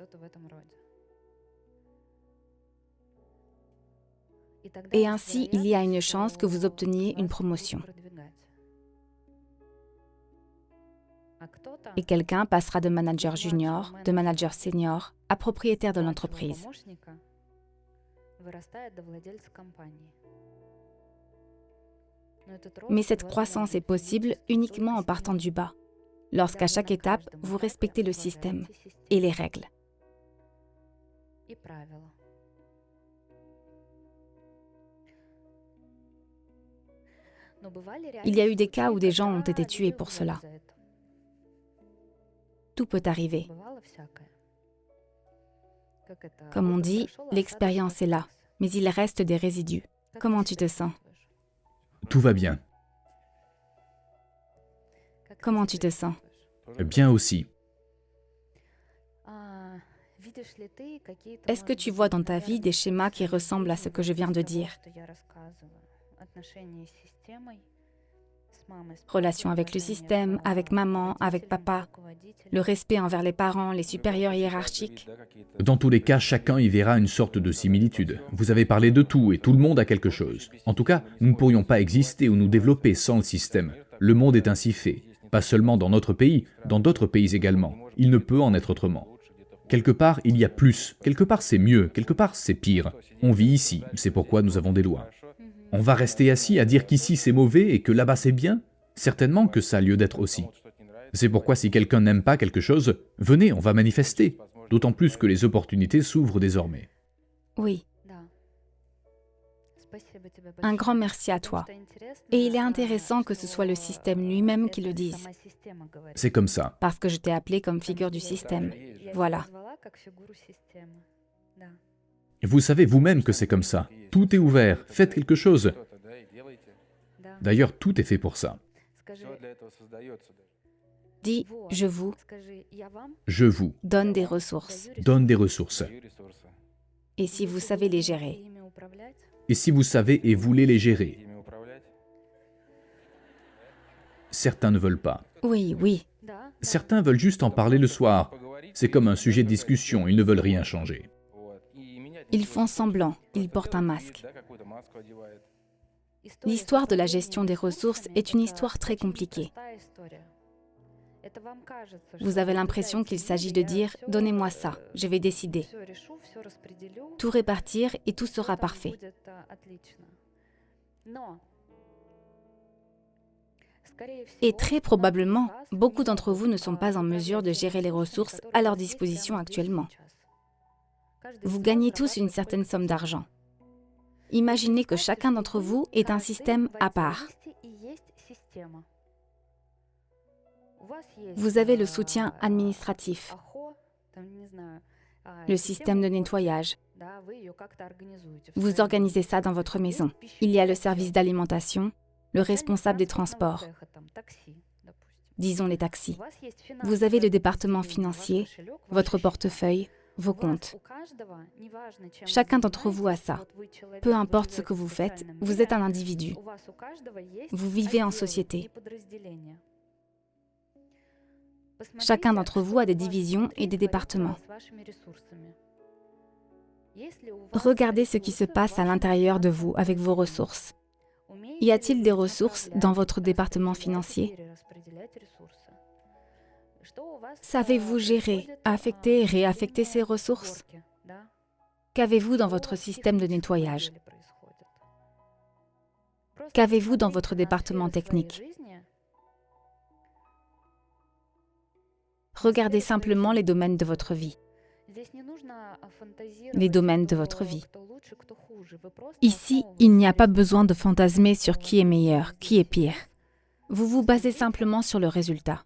Et ainsi, il y a une chance que vous obteniez une promotion. Et quelqu'un passera de manager junior, de manager senior, à propriétaire de l'entreprise. Mais cette croissance est possible uniquement en partant du bas. lorsqu'à chaque étape, vous respectez le système et les règles. Il y a eu des cas où des gens ont été tués pour cela. Tout peut arriver. Comme on dit, l'expérience est là, mais il reste des résidus. Comment tu te sens? Tout va bien. Comment tu te sens? Bien aussi. Est-ce que tu vois dans ta vie des schémas qui ressemblent à ce que je viens de dire? Relation avec le système, avec maman, avec papa, le respect envers les parents, les supérieurs hiérarchiques. Dans tous les cas, chacun y verra une sorte de similitude. Vous avez parlé de tout et tout le monde a quelque chose. En tout cas, nous ne pourrions pas exister ou nous développer sans le système. Le monde est ainsi fait. Pas seulement dans notre pays, dans d'autres pays également. Il ne peut en être autrement. Quelque part, il y a plus. Quelque part, c'est mieux. Quelque part, c'est pire. On vit ici. C'est pourquoi nous avons des lois. On va rester assis à dire qu'ici c'est mauvais et que là-bas c'est bien? Certainement que ça a lieu d'être aussi. C'est pourquoi si quelqu'un n'aime pas quelque chose, venez, on va manifester. D'autant plus que les opportunités s'ouvrent désormais. Oui. Un grand merci à toi. Et il est intéressant que ce soit le système lui-même qui le dise. C'est comme ça. Parce que je t'ai appelé comme figure du système. Voilà. Vous savez vous-même que c'est comme ça. Tout est ouvert. Faites quelque chose. D'ailleurs, tout est fait pour ça. Dis, je vous donne des ressources. Et si vous savez les gérer. Et si vous savez et voulez les gérer. Certains ne veulent pas. Oui, oui. Certains veulent juste en parler le soir. C'est comme un sujet de discussion, ils ne veulent rien changer. Ils font semblant, ils portent un masque. L'histoire de la gestion des ressources est une histoire très compliquée. Vous avez l'impression qu'il s'agit de dire « Donnez-moi ça, je vais décider ». Tout répartir et tout sera parfait. Et très probablement, beaucoup d'entre vous ne sont pas en mesure de gérer les ressources à leur disposition actuellement. Vous gagnez tous une certaine somme d'argent. Imaginez que chacun d'entre vous est un système à part. Vous avez le soutien administratif, le système de nettoyage. Vous organisez ça dans votre maison. Il y a le service d'alimentation, le responsable des transports, disons les taxis. Vous avez le département financier, votre portefeuille, vos comptes. Chacun d'entre vous a ça. Peu importe ce que vous faites, vous êtes un individu. Vous vivez en société. Chacun d'entre vous a des divisions et des départements. Regardez ce qui se passe à l'intérieur de vous avec vos ressources. Y a-t-il des ressources dans votre département financier? Savez-vous gérer, affecter et réaffecter ces ressources? Qu'avez-vous dans votre système de nettoyage? Qu'avez-vous dans votre département technique? Regardez simplement les domaines de votre vie. Les domaines de votre vie. Ici, il n'y a pas besoin de fantasmer sur qui est meilleur, qui est pire. Vous vous basez simplement sur le résultat,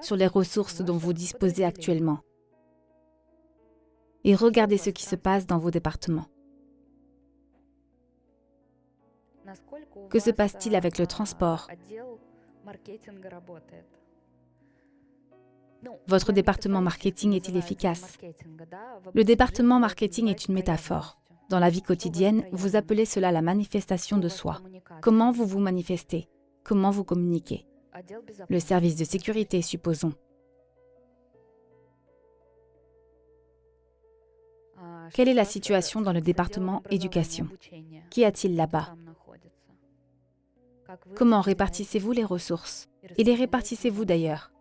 sur les ressources dont vous disposez actuellement. Et regardez ce qui se passe dans vos départements. Que se passe-t-il avec le transport? Votre département marketing est-il efficace? Le département marketing est une métaphore. Dans la vie quotidienne, vous appelez cela la manifestation de soi. Comment vous vous manifestez? Comment vous communiquez? Le service de sécurité, supposons. Quelle est la situation dans le département éducation? Qu'y a-t-il là-bas? Comment répartissez-vous les ressources? Et les répartissez-vous d'ailleurs?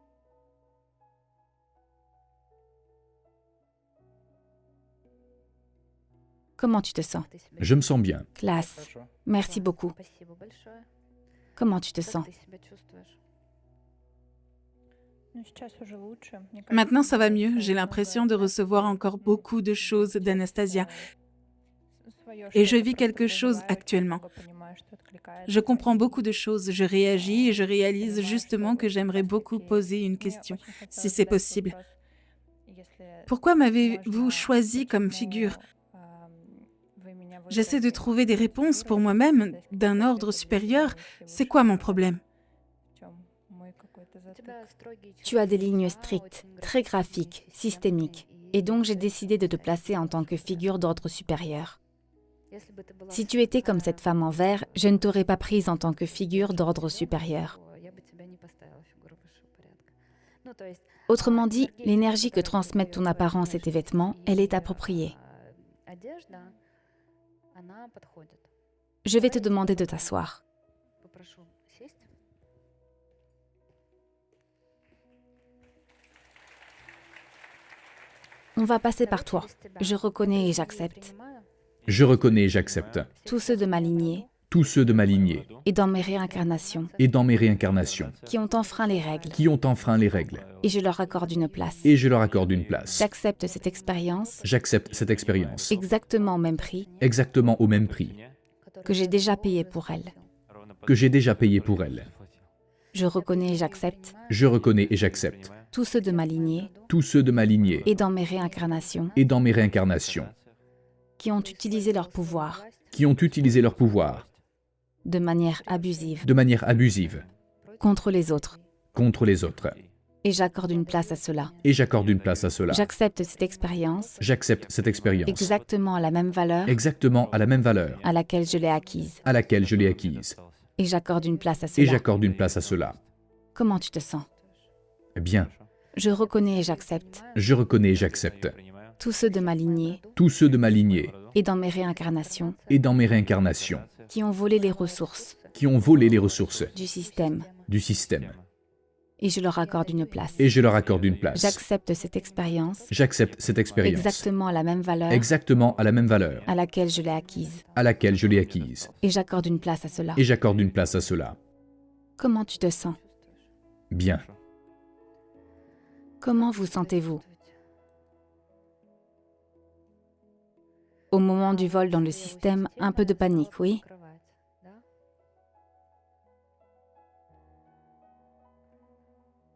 Comment tu te sens? Je me sens bien. Classe. Merci beaucoup. Comment tu te sens? Maintenant, ça va mieux. J'ai l'impression de recevoir encore beaucoup de choses d'Anastasia. Et je vis quelque chose actuellement. Je comprends beaucoup de choses, je réagis et je réalise justement que j'aimerais beaucoup poser une question, si c'est possible. Pourquoi m'avez-vous choisi comme figure? J'essaie de trouver des réponses pour moi-même d'un ordre supérieur. C'est quoi mon problème? Tu as des lignes strictes, très graphiques, systémiques, et donc j'ai décidé de te placer en tant que figure d'ordre supérieur. Si tu étais comme cette femme en vert, je ne t'aurais pas prise en tant que figure d'ordre supérieur. Autrement dit, l'énergie que transmettent ton apparence et tes vêtements, elle est appropriée. Je vais te demander de t'asseoir. On va passer par toi. Je reconnais et j'accepte. Je reconnais et j'accepte Tous ceux de ma lignée tous ceux de ma lignée et dans mes réincarnations et dans mes réincarnations qui ont enfreint les règles qui ont enfreint les règles, et je leur accorde une place. et je leur accorde une place. J'accepte cette expérience J'accepte cette expérience exactement au même prix exactement au même prix que j'ai déjà payé pour elle. que j'ai déjà payé pour elle. Je reconnais et j'accepte Je reconnais et j'accepte tous ceux de ma lignée tous ceux de ma lignée et dans mes réincarnations et dans mes réincarnations qui ont utilisé leur pouvoir qui ont utilisé leur pouvoir de manière abusive de manière abusive contre les autres. contre les autres. Et j'accorde une place à cela. Et j'accorde une place à cela. J'accepte cette expérience J'accepte cette expérience exactement à la même valeur exactement à la même valeur à laquelle je l'ai acquise. à laquelle je l'ai acquise. Et j'accorde une place à Et cela. j'accorde une place à cela. Comment tu te sens? Bien, Je reconnais et j'accepte je reconnais et j'accepte tous ceux de ma lignée tous ceux de ma lignée et dans mes réincarnations et dans mes réincarnations qui ont volé les ressources qui ont volé les ressources du système du système. et je leur accorde une place. Et je leur accorde une place. J'accepte cette expérience J'accepte cette expérience exactement à la même valeur exactement à la même valeur à laquelle je l'ai acquise. à laquelle je l'ai acquise. Et j'accorde une place à cela. Et j'accorde une place à cela. Comment tu te sens? Bien. Comment vous sentez-vous? Au moment du vol dans le système, un peu de panique, oui?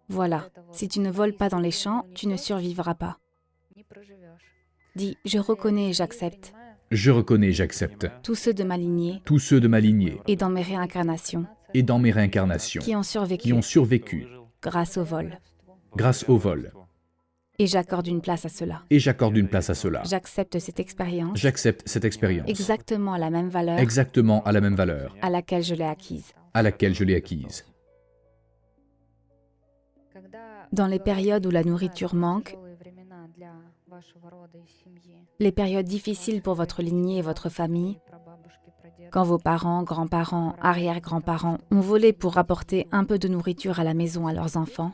Voilà, si tu ne voles pas dans les champs, tu ne survivras pas. Dis, je reconnais et j'accepte Je reconnais et j'accepte tous ceux de ma lignée tous ceux de ma lignée et dans mes réincarnations et dans mes réincarnations qui ont survécu qui ont survécu grâce au vol. grâce au vol. Et j'accorde une place à cela. Et j'accorde une place à cela. J'accepte cette expérience J'accepte cette expérience exactement à la même valeur exactement à la même valeur à laquelle je l'ai acquise. à laquelle je l'ai acquise. Dans les périodes où la nourriture manque, les périodes difficiles pour votre lignée et votre famille, quand vos parents, grands-parents, arrière-grands-parents ont volé pour apporter un peu de nourriture à la maison à leurs enfants,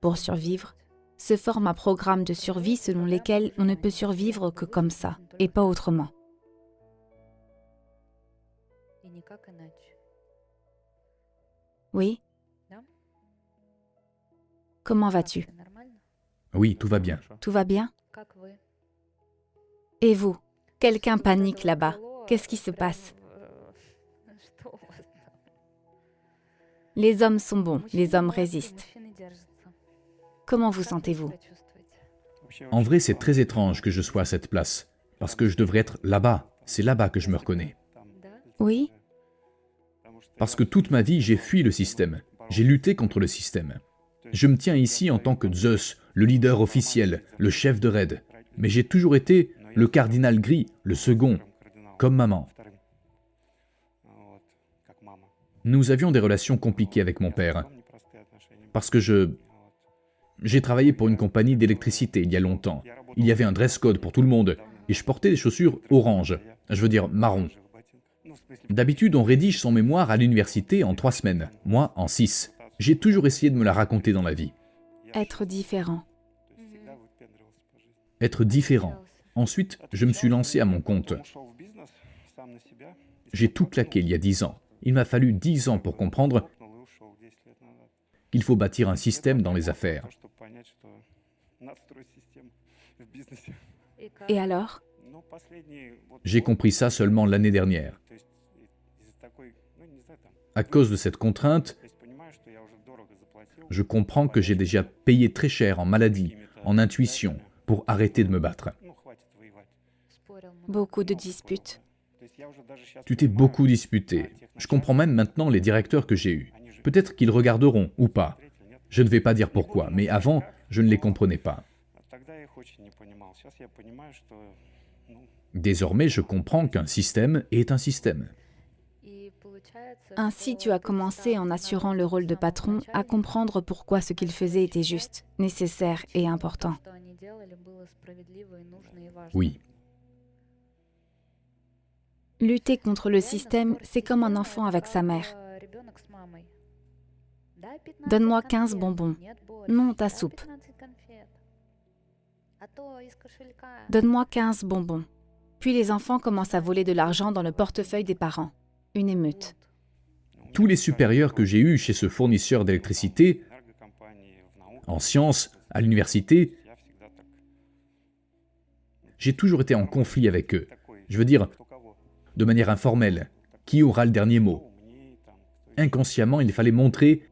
pour survivre, se forme un programme de survie selon lesquels on ne peut survivre que comme ça, et pas autrement. Oui? Comment vas-tu? Oui, tout va bien. Tout va bien? Et vous? Quelqu'un panique là-bas. Qu'est-ce qui se passe? Les hommes sont bons, les hommes résistent. Comment vous sentez-vous? En vrai, c'est très étrange que je sois à cette place, parce que je devrais être là-bas. C'est là-bas que je me reconnais. Oui? Parce que toute ma vie, j'ai fui le système. J'ai lutté contre le système. Je me tiens ici en tant que Zeus, le leader officiel, le chef de raid. Mais j'ai toujours été le cardinal gris, le second, comme maman. Nous avions des relations compliquées avec mon père. Parce que j'ai travaillé pour une compagnie d'électricité il y a longtemps. Il y avait un dress code pour tout le monde. Et je portais des chaussures orange, je veux dire marron. D'habitude, on rédige son mémoire à l'université en 3 semaines. Moi, en 6. J'ai toujours essayé de me la raconter dans la vie. Être différent. Être différent. Ensuite, je me suis lancé à mon compte. J'ai tout claqué il y a 10 ans. Il m'a fallu 10 ans pour comprendre qu'il faut bâtir un système dans les affaires. Et alors? J'ai compris ça seulement l'année dernière. À cause de cette contrainte, je comprends que j'ai déjà payé très cher en maladie, en intuition, pour arrêter de me battre. Beaucoup de disputes. Tu t'es beaucoup disputé. Je comprends même maintenant les directeurs que j'ai eus. Peut-être qu'ils regarderont ou pas. Je ne vais pas dire pourquoi, mais avant, je ne les comprenais pas. Désormais, je comprends qu'un système est un système. Ainsi, tu as commencé en assurant le rôle de patron à comprendre pourquoi ce qu'il faisait était juste, nécessaire et important. Oui. Lutter contre le système, c'est comme un enfant avec sa mère. Donne-moi 15 bonbons. Non, ta soupe. Donne-moi 15 bonbons. Puis les enfants commencent à voler de l'argent dans le portefeuille des parents. Une émeute. Tous les supérieurs que j'ai eus chez ce fournisseur d'électricité, en sciences, à l'université, j'ai toujours été en conflit avec eux. Je veux dire, de manière informelle, qui aura le dernier mot? Inconsciemment, il fallait montrer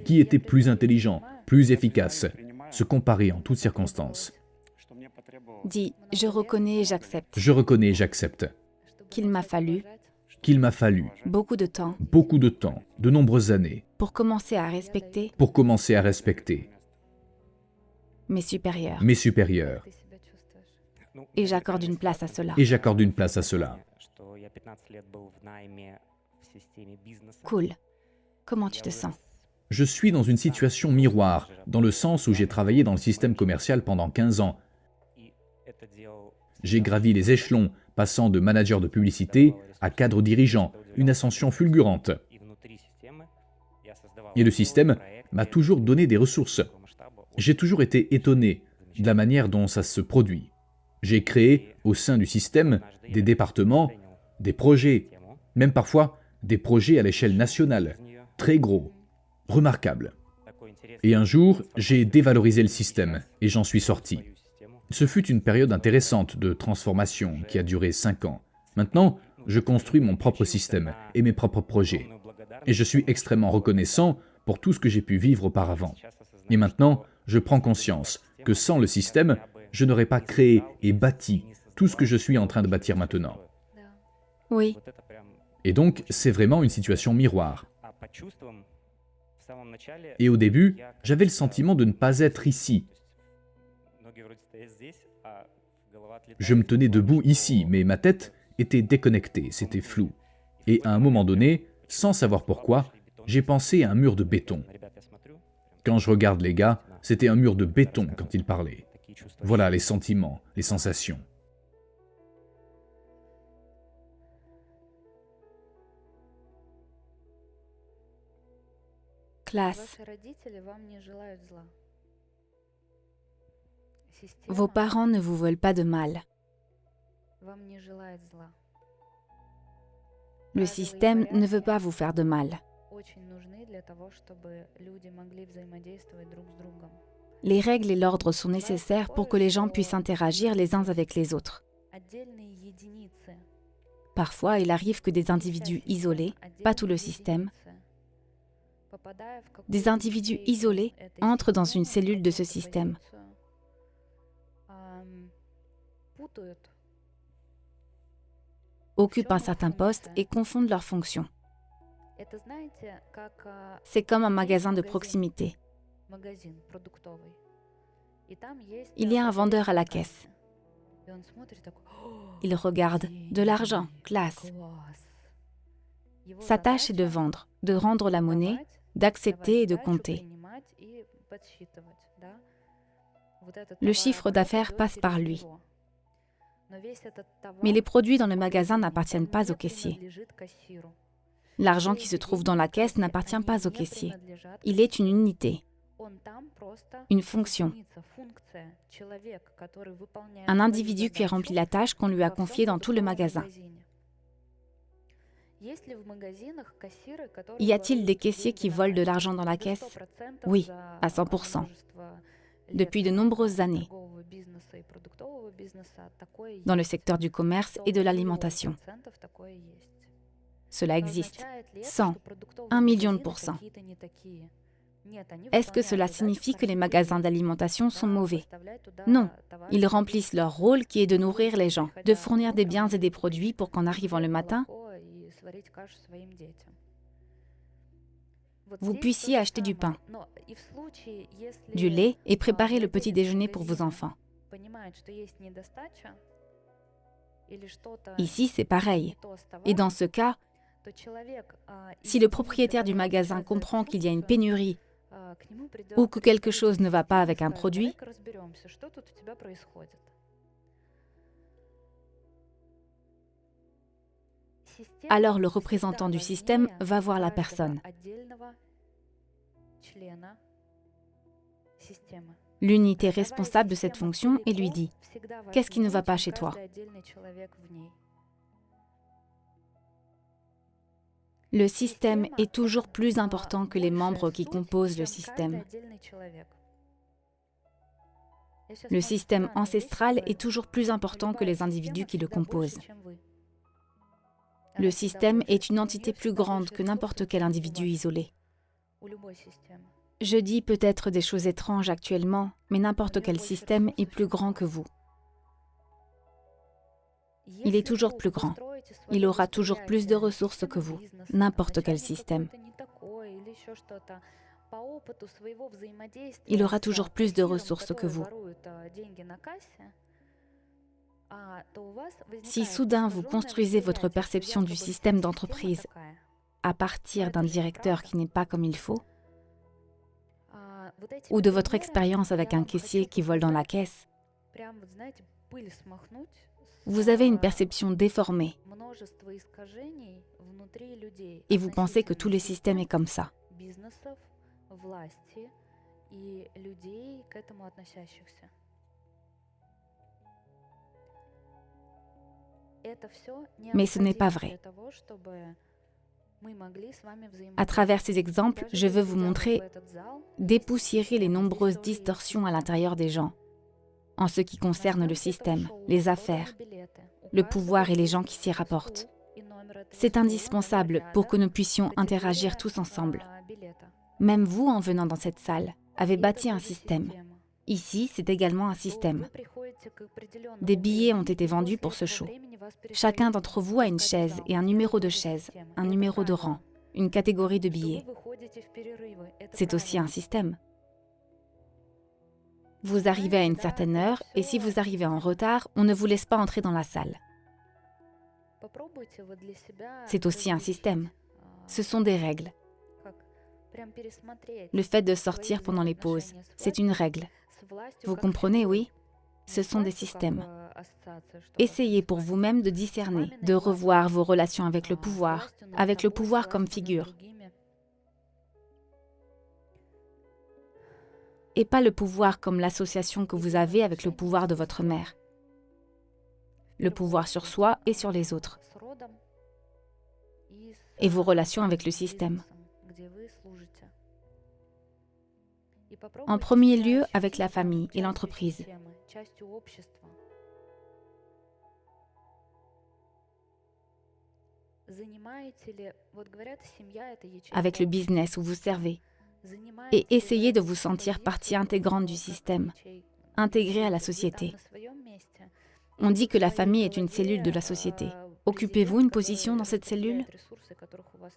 qui était plus intelligent, plus efficace, se comparer en toutes circonstances. Dis, je reconnais et j'accepte. Je reconnais et j'accepte Qu'il m'a fallu beaucoup de temps, de nombreuses années, pour commencer à respecter mes supérieurs. mes supérieurs. Et j'accorde une place à cela. Et j'accorde une place à cela. Cool. Comment tu te sens? Je suis dans une situation miroir, dans le sens où j'ai travaillé dans le système commercial pendant 15 ans. J'ai gravi les échelons, passant de manager de publicité à cadre dirigeant, une ascension fulgurante. Et le système m'a toujours donné des ressources. J'ai toujours été étonné de la manière dont ça se produit. J'ai créé, au sein du système, des départements, des projets, même parfois des projets à l'échelle nationale, très gros, remarquables. Et un jour, j'ai dévalorisé le système et j'en suis sorti. Ce fut une période intéressante de transformation qui a duré 5 ans. Maintenant, je construis mon propre système et mes propres projets. Et je suis extrêmement reconnaissant pour tout ce que j'ai pu vivre auparavant. Et maintenant, je prends conscience que sans le système, je n'aurais pas créé et bâti tout ce que je suis en train de bâtir maintenant. Oui, Et donc, c'est vraiment une situation miroir. Et au début, j'avais le sentiment de ne pas être ici. Je me tenais debout ici, mais ma tête était déconnectée, c'était flou. Et à un moment donné, sans savoir pourquoi, j'ai pensé à un mur de béton. Quand je regarde les gars, c'était un mur de béton quand ils parlaient. Voilà les sentiments, les sensations. classe. Vos parents ne vous veulent pas de mal. Le système ne veut pas vous faire de mal. Les règles et l'ordre sont nécessaires pour que les gens puissent interagir les uns avec les autres. Parfois, il arrive que des individus isolés, pas tout le système, des individus isolés entrent dans une cellule de ce système. Occupent un certain poste et confondent leurs fonctions. C'est comme un magasin de proximité. Il y a un vendeur à la caisse. Il regarde de l'argent, classe. Sa tâche est de vendre, de rendre la monnaie, d'accepter et de compter. Le chiffre d'affaires passe par lui. Mais les produits dans le magasin n'appartiennent pas au caissier. L'argent qui se trouve dans la caisse n'appartient pas au caissier. Il est une unité, une fonction, un individu qui remplit la tâche qu'on lui a confiée dans tout le magasin. Y a-t-il des caissiers qui volent de l'argent dans la caisse? Oui, à 100%. Depuis de nombreuses années, dans le secteur du commerce et de l'alimentation. Cela existe. 100, 1 million de pourcents. Est-ce que cela signifie que les magasins d'alimentation sont mauvais? Non. Ils remplissent leur rôle qui est de nourrir les gens, de fournir des biens et des produits pour qu'en arrivant le matin, vous puissiez acheter du pain, du lait et préparer le petit déjeuner pour vos enfants. Ici, c'est pareil. Et dans ce cas, si le propriétaire du magasin comprend qu'il y a une pénurie ou que quelque chose ne va pas avec un produit, alors le représentant du système va voir la personne. L'unité responsable de cette fonction et lui dit « Qu'est-ce qui ne va pas chez toi ?» Le système est toujours plus important que les membres qui composent le système. Le système ancestral est toujours plus important que les individus qui le composent. Le système est une entité plus grande que n'importe quel individu isolé. Je dis peut-être des choses étranges actuellement, mais n'importe quel système est plus grand que vous. Il est toujours plus grand. Il aura toujours plus de ressources que vous, n'importe quel système. Il aura toujours plus de ressources que vous. Si soudain vous construisez votre perception du système d'entreprise à partir d'un directeur qui n'est pas comme il faut, ou de votre expérience avec un caissier qui vole dans la caisse, vous avez une perception déformée et vous pensez que tout le système est comme ça. Mais ce n'est pas vrai. À travers ces exemples, je veux vous montrer, dépoussiérer les nombreuses distorsions à l'intérieur des gens, en ce qui concerne le système, les affaires, le pouvoir et les gens qui s'y rapportent. C'est indispensable pour que nous puissions interagir tous ensemble. Même vous, en venant dans cette salle, avez bâti un système. Ici, c'est également un système. Des billets ont été vendus pour ce show. Chacun d'entre vous a une chaise et un numéro de chaise, un numéro de rang, une catégorie de billets. C'est aussi un système. Vous arrivez à une certaine heure et si vous arrivez en retard, on ne vous laisse pas entrer dans la salle. C'est aussi un système. Ce sont des règles. Le fait de sortir pendant les pauses, c'est une règle. Vous comprenez, oui? Ce sont des systèmes. Essayez pour vous-même de discerner, de revoir vos relations avec le pouvoir comme figure. Et pas le pouvoir comme l'association que vous avez avec le pouvoir de votre mère. Le pouvoir sur soi et sur les autres. Et vos relations avec le système. En premier lieu, avec la famille et l'entreprise. Avec le business où vous servez. Et essayez de vous sentir partie intégrante du système, intégrée à la société. On dit que la famille est une cellule de la société. Occupez-vous une position dans cette cellule?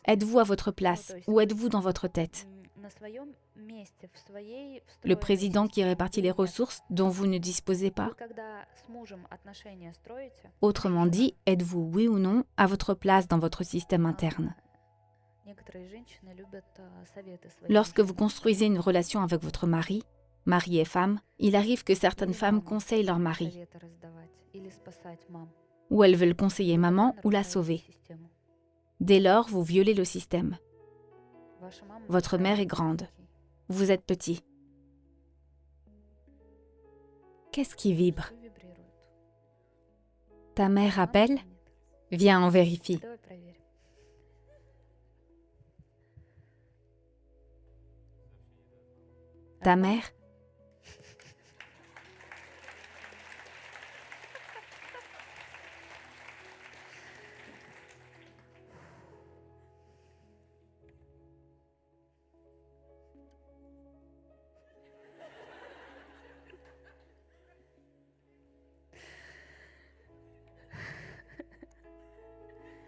Êtes-vous à votre place ou êtes-vous dans votre tête? Le président qui répartit les ressources dont vous ne disposez pas? Autrement dit, êtes-vous oui ou non à votre place dans votre système interne? Lorsque vous construisez une relation avec votre mari et femme, il arrive que certaines femmes conseillent leur mari, ou elles veulent conseiller maman ou la sauver. Dès lors, vous violez le système. Votre mère est grande, vous êtes petit. Qu'est-ce qui vibre? Ta mère appelle? Viens, on vérifie. Ta mère?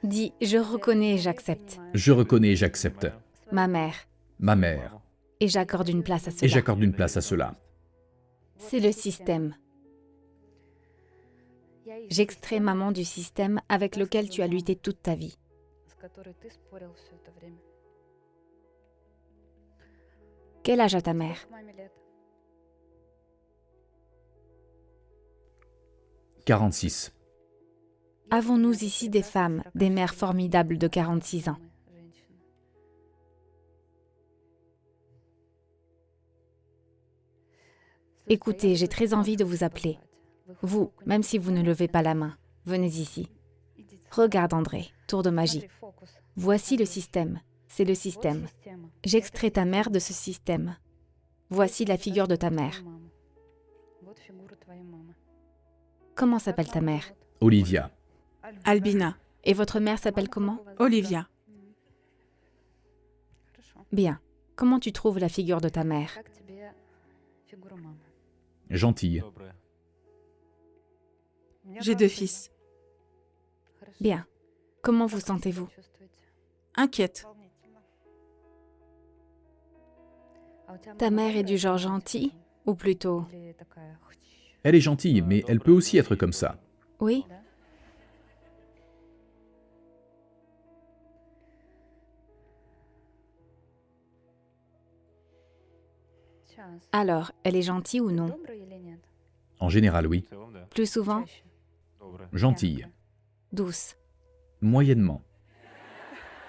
Dis, je reconnais et j'accepte. Je reconnais et j'accepte. Ma mère. Ma mère. Et j'accorde une place à Et cela. j'accorde une place à cela. C'est le système. J'extrais maman du système avec lequel tu as lutté toute ta vie. Quel âge a ta mère? 46. Avons-nous ici des femmes, des mères formidables de 46 ans? Écoutez, j'ai très envie de vous appeler. Vous, même si vous ne levez pas la main, venez ici. Regarde André, tour de magie. Voici le système. C'est le système. J'extrais ta mère de ce système. Voici la figure de ta mère. Comment s'appelle ta mère? Olivia. Albina, Et votre mère s'appelle comment? Olivia, Bien. Comment tu trouves la figure de ta mère? Gentille. j'ai 2 fils. Bien. Comment vous sentez-vous? Inquiète, Ta mère est du genre gentil? Ou plutôt... Elle est gentille, mais elle peut aussi être comme ça. Oui? Alors, elle est gentille ou non? En général, oui. Plus souvent? Gentille. Douce. Moyennement.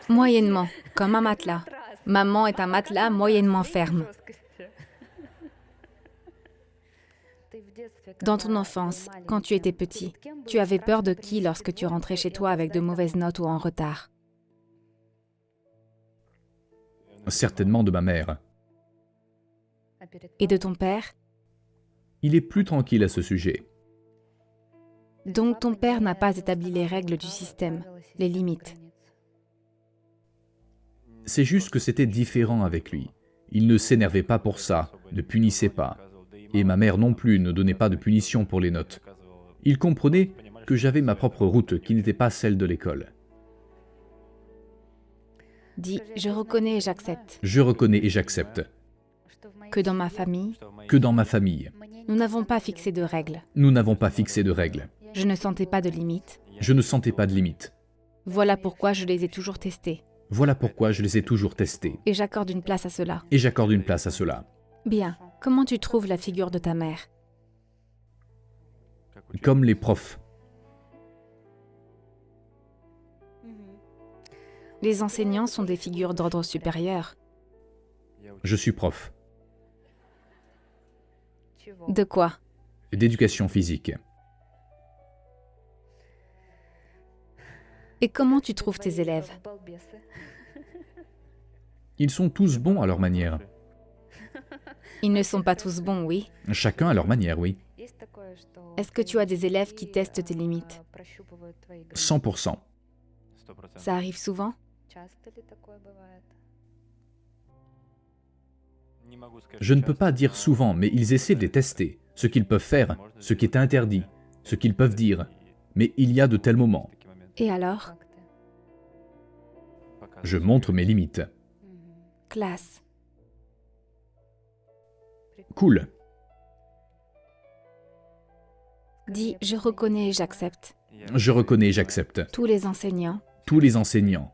Moyennement, comme un matelas. Maman est un matelas moyennement ferme. Dans ton enfance, quand tu étais petit, tu avais peur de qui lorsque tu rentrais chez toi avec de mauvaises notes ou en retard? Certainement de ma mère. Et de ton père? Il est plus tranquille à ce sujet. Donc ton père n'a pas établi les règles du système, les limites. C'est juste que c'était différent avec lui. Il ne s'énervait pas pour ça, ne punissait pas. Et ma mère non plus ne donnait pas de punition pour les notes. Il comprenait que j'avais ma propre route qui n'était pas celle de l'école. Dis, je reconnais et j'accepte Je reconnais et j'accepte que dans ma famille, que dans ma famille, nous n'avons pas fixé de règles. nous n'avons pas fixé de règles. Je ne sentais pas de limites. Je ne sentais pas de limites. Voilà pourquoi je les ai toujours testées. Voilà pourquoi je les ai toujours testés. Et j'accorde une place à cela. Et j'accorde une place à cela. Bien. Comment tu trouves la figure de ta mère? Comme les profs. Les enseignants sont des figures d'ordre supérieur. Je suis prof. De quoi? D'éducation physique. Et comment tu trouves tes élèves? Ils sont tous bons à leur manière. Ils ne sont pas tous bons, oui. Chacun à leur manière, oui. Est-ce que tu as des élèves qui testent tes limites? 100%. Ça arrive souvent? Je ne peux pas dire souvent, mais ils essaient de les tester. Ce qu'ils peuvent faire, ce qui est interdit, ce qu'ils peuvent dire. Mais il y a de tels moments. Et alors? Je montre mes limites. Classe. Cool. Dis, je reconnais et j'accepte. Je reconnais et j'accepte. Tous les enseignants Tous les enseignants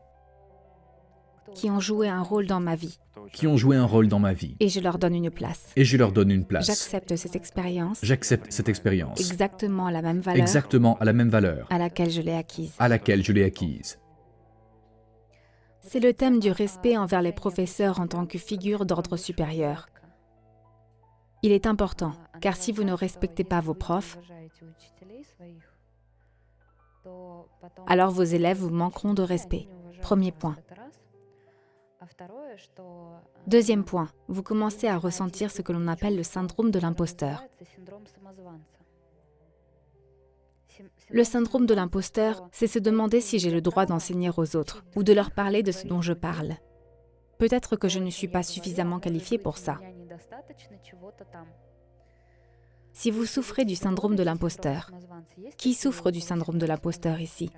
qui ont joué un rôle dans ma vie. qui ont joué un rôle dans ma vie. Et je leur donne une place. Et je leur donne une place. J'accepte cette expérience J'accepte cette expérience. exactement à la même valeur Exactement à la même valeur à laquelle je l'ai acquise. à laquelle je l'ai acquise. C'est le thème du respect envers les professeurs en tant que figure d'ordre supérieur. Il est important, car si vous ne respectez pas vos profs, alors vos élèves vous manqueront de respect. Premier point. Deuxième point, vous commencez à ressentir ce que l'on appelle le syndrome de l'imposteur. Le syndrome de l'imposteur, c'est se demander si j'ai le droit d'enseigner aux autres ou de leur parler de ce dont je parle. Peut-être que je ne suis pas suffisamment qualifié pour ça. Si vous souffrez du syndrome de l'imposteur, qui souffre du syndrome de l'imposteur ici?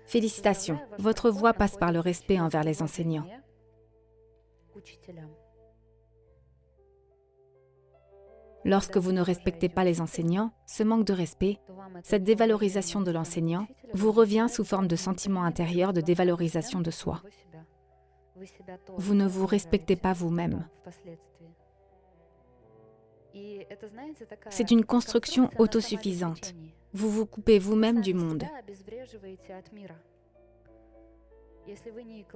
Félicitations, votre voix passe par le respect envers les enseignants. Lorsque vous ne respectez pas les enseignants, ce manque de respect, cette dévalorisation de l'enseignant, vous revient sous forme de sentiment intérieur de dévalorisation de soi. Vous ne vous respectez pas vous-même. C'est une construction autosuffisante. Vous vous coupez vous-même du monde.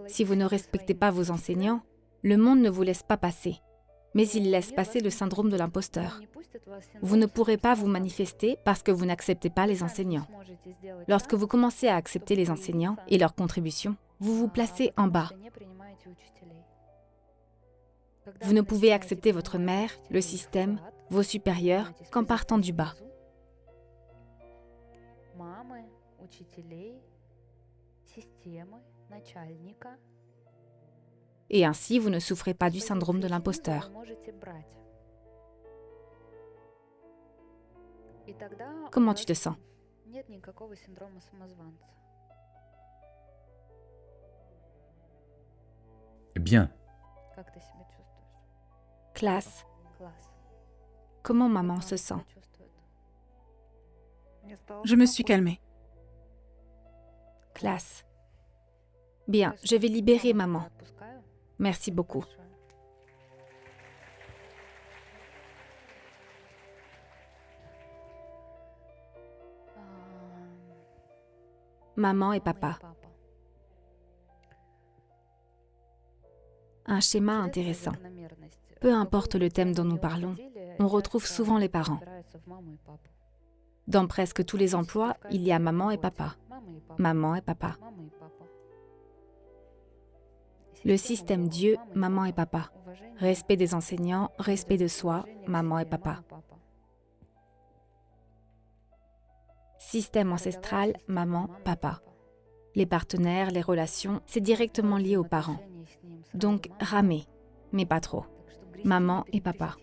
Si vous ne respectez pas vos enseignants, le monde ne vous laisse pas passer, mais il laisse passer le syndrome de l'imposteur. Vous ne pourrez pas vous manifester parce que vous n'acceptez pas les enseignants. Lorsque vous commencez à accepter les enseignants et leurs contributions, vous vous placez en bas. Vous ne pouvez accepter votre mère, le système, vos supérieurs qu'en partant du bas. Et ainsi, vous ne souffrez pas du syndrome de l'imposteur. Comment tu te sens? Bien. Classe. Comment maman se sent? Je me suis calmée. Classe. Bien, je vais libérer maman. Merci beaucoup. Maman et papa. Un schéma intéressant. Peu importe le thème dont nous parlons, on retrouve souvent les parents. Dans presque tous les emplois, il y a maman et papa. Maman et papa. Le système Dieu, maman et papa. Respect des enseignants, respect de soi, maman et papa. Système ancestral, maman, papa. Les partenaires, les relations, c'est directement lié aux parents. Donc, ramer, mais pas trop. Maman et papa.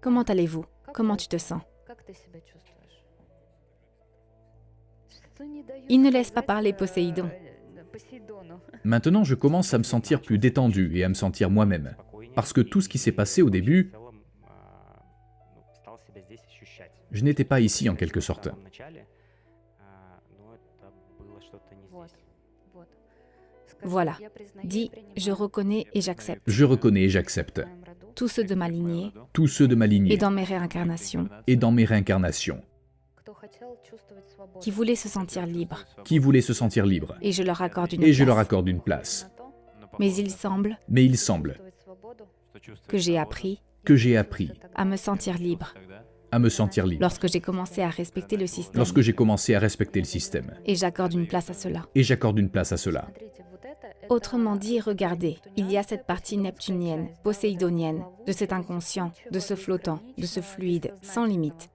Comment allez-vous? Comment tu te sens? Il ne laisse pas parler Poséidon. Maintenant, je commence à me sentir plus détendu et à me sentir moi-même. Parce que tout ce qui s'est passé au début, je n'étais pas ici en quelque sorte. Voilà. Dis, je reconnais et j'accepte. Je reconnais et j'accepte. Tous ceux de ma lignée Tous ceux de ma lignée et dans mes réincarnations et dans mes réincarnations qui voulaient se sentir libres. qui voulaient se sentir libres. Et je leur accorde une Et je place. leur accorde une place. Mais il semble Mais il semble que j'ai appris à me sentir libre me sentir libre lorsque j'ai commencé à respecter le système. lorsque j'ai commencé à respecter le système. Et j'accorde une place à cela. Et j'accorde une place à cela. Autrement dit, regardez, il y a cette partie neptunienne, poséidonienne, de cet inconscient, de ce flottant, de ce fluide, sans limite.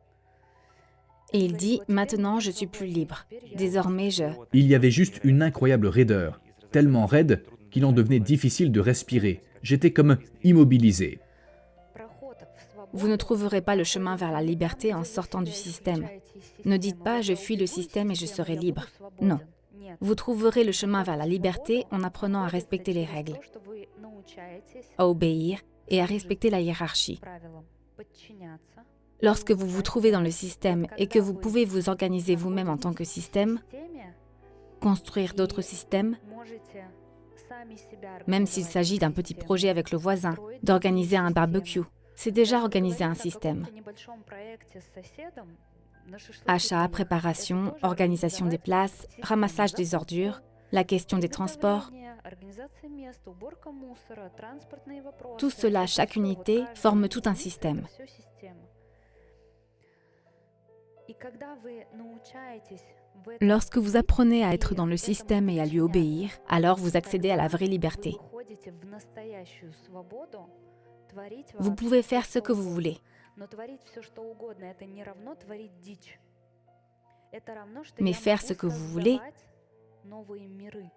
Et il dit, maintenant je suis plus libre. Désormais Il y avait juste une incroyable raideur, tellement raide qu'il en devenait difficile de respirer. J'étais comme immobilisé. Vous ne trouverez pas le chemin vers la liberté en sortant du système. Ne dites pas, je fuis le système et je serai libre. Non. Vous trouverez le chemin vers la liberté en apprenant à respecter les règles, à obéir et à respecter la hiérarchie. Lorsque vous vous trouvez dans le système et que vous pouvez vous organiser vous-même en tant que système, construire d'autres systèmes, même s'il s'agit d'un petit projet avec le voisin, d'organiser un barbecue, c'est déjà organiser un système. Achat, préparation, organisation des places, ramassage des ordures, la question des transports. Tout cela, chaque unité, forme tout un système. Lorsque vous apprenez à être dans le système et à lui obéir, alors vous accédez à la vraie liberté. Vous pouvez faire ce que vous voulez. Mais faire ce que vous voulez,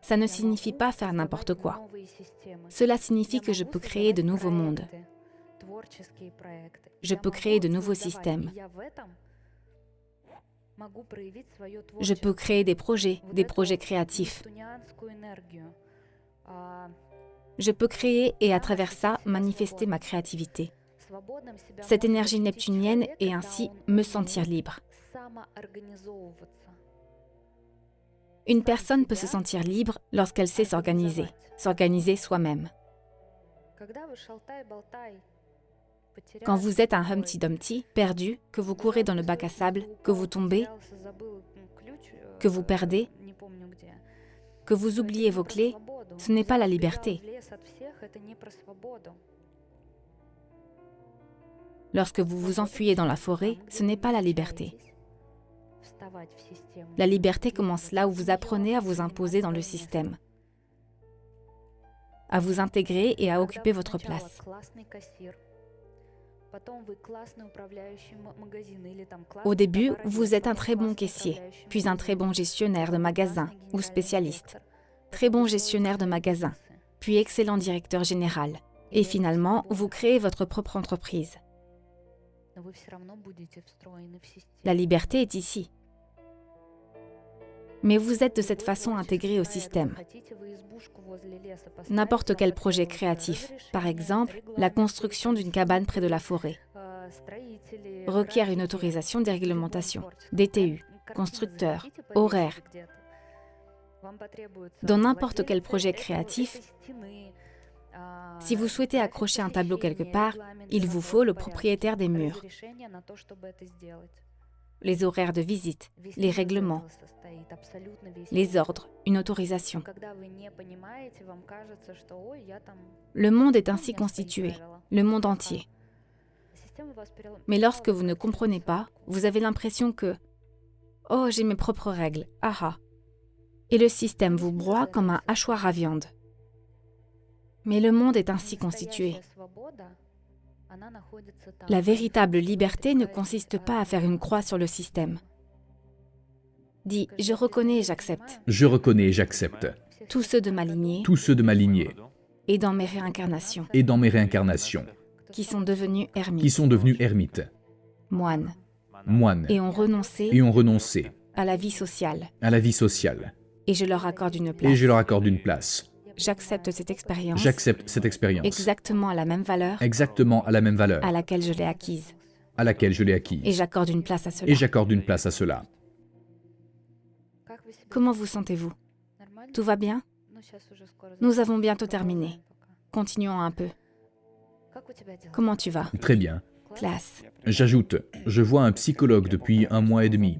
ça ne signifie pas faire n'importe quoi. Cela signifie que je peux créer de nouveaux mondes. Je peux créer de nouveaux systèmes. Je peux créer des projets créatifs. Je peux créer et à travers ça manifester ma créativité. Cette énergie neptunienne et ainsi me sentir libre. Une personne peut se sentir libre lorsqu'elle sait s'organiser soi-même. Quand vous êtes un Humpty Dumpty, perdu, que vous courez dans le bac à sable, que vous tombez, que vous perdez, que vous oubliez vos clés, ce n'est pas la liberté. Lorsque vous vous enfuyez dans la forêt, ce n'est pas la liberté. La liberté commence là où vous apprenez à vous imposer dans le système, à vous intégrer et à occuper votre place. Au début, vous êtes un très bon caissier, puis un très bon gestionnaire de magasin ou spécialiste, très bon gestionnaire de magasin, puis excellent directeur général. Et finalement, vous créez votre propre entreprise. La liberté est ici. Mais vous êtes de cette façon intégré au système. N'importe quel projet créatif, par exemple, la construction d'une cabane près de la forêt, requiert une autorisation des réglementations, DTU, constructeur, horaire. Dans n'importe quel projet créatif, si vous souhaitez accrocher un tableau quelque part, il vous faut le propriétaire des murs, les horaires de visite, les règlements, les ordres, une autorisation. Le monde est ainsi constitué, le monde entier. Mais lorsque vous ne comprenez pas, vous avez l'impression que « Oh, j'ai mes propres règles, aha !» Et le système vous broie comme un hachoir à viande. Mais le monde est ainsi constitué. La véritable liberté ne consiste pas à faire une croix sur le système. Dis, je reconnais et j'accepte. Je reconnais et j'accepte. Tous ceux de ma lignée. Tous ceux de ma lignée. Et dans mes réincarnations. Et dans mes réincarnations. Qui sont devenus ermites. Qui sont devenus ermites. Moines. Moines. Et ont renoncé. À la vie sociale. À la vie sociale. Et je leur accorde une place. J'accepte cette expérience. J'accepte cette expérience. Exactement à la même valeur. Exactement à la même valeur. À laquelle je l'ai acquise. À laquelle je l'ai acquise. Et j'accorde une place à cela. Et j'accorde une place à cela. Comment vous sentez-vous? Tout va bien? Nous avons bientôt terminé. Continuons un peu. Comment tu vas? Très bien. Classe. J'ajoute, je vois un psychologue depuis 1 mois et demi.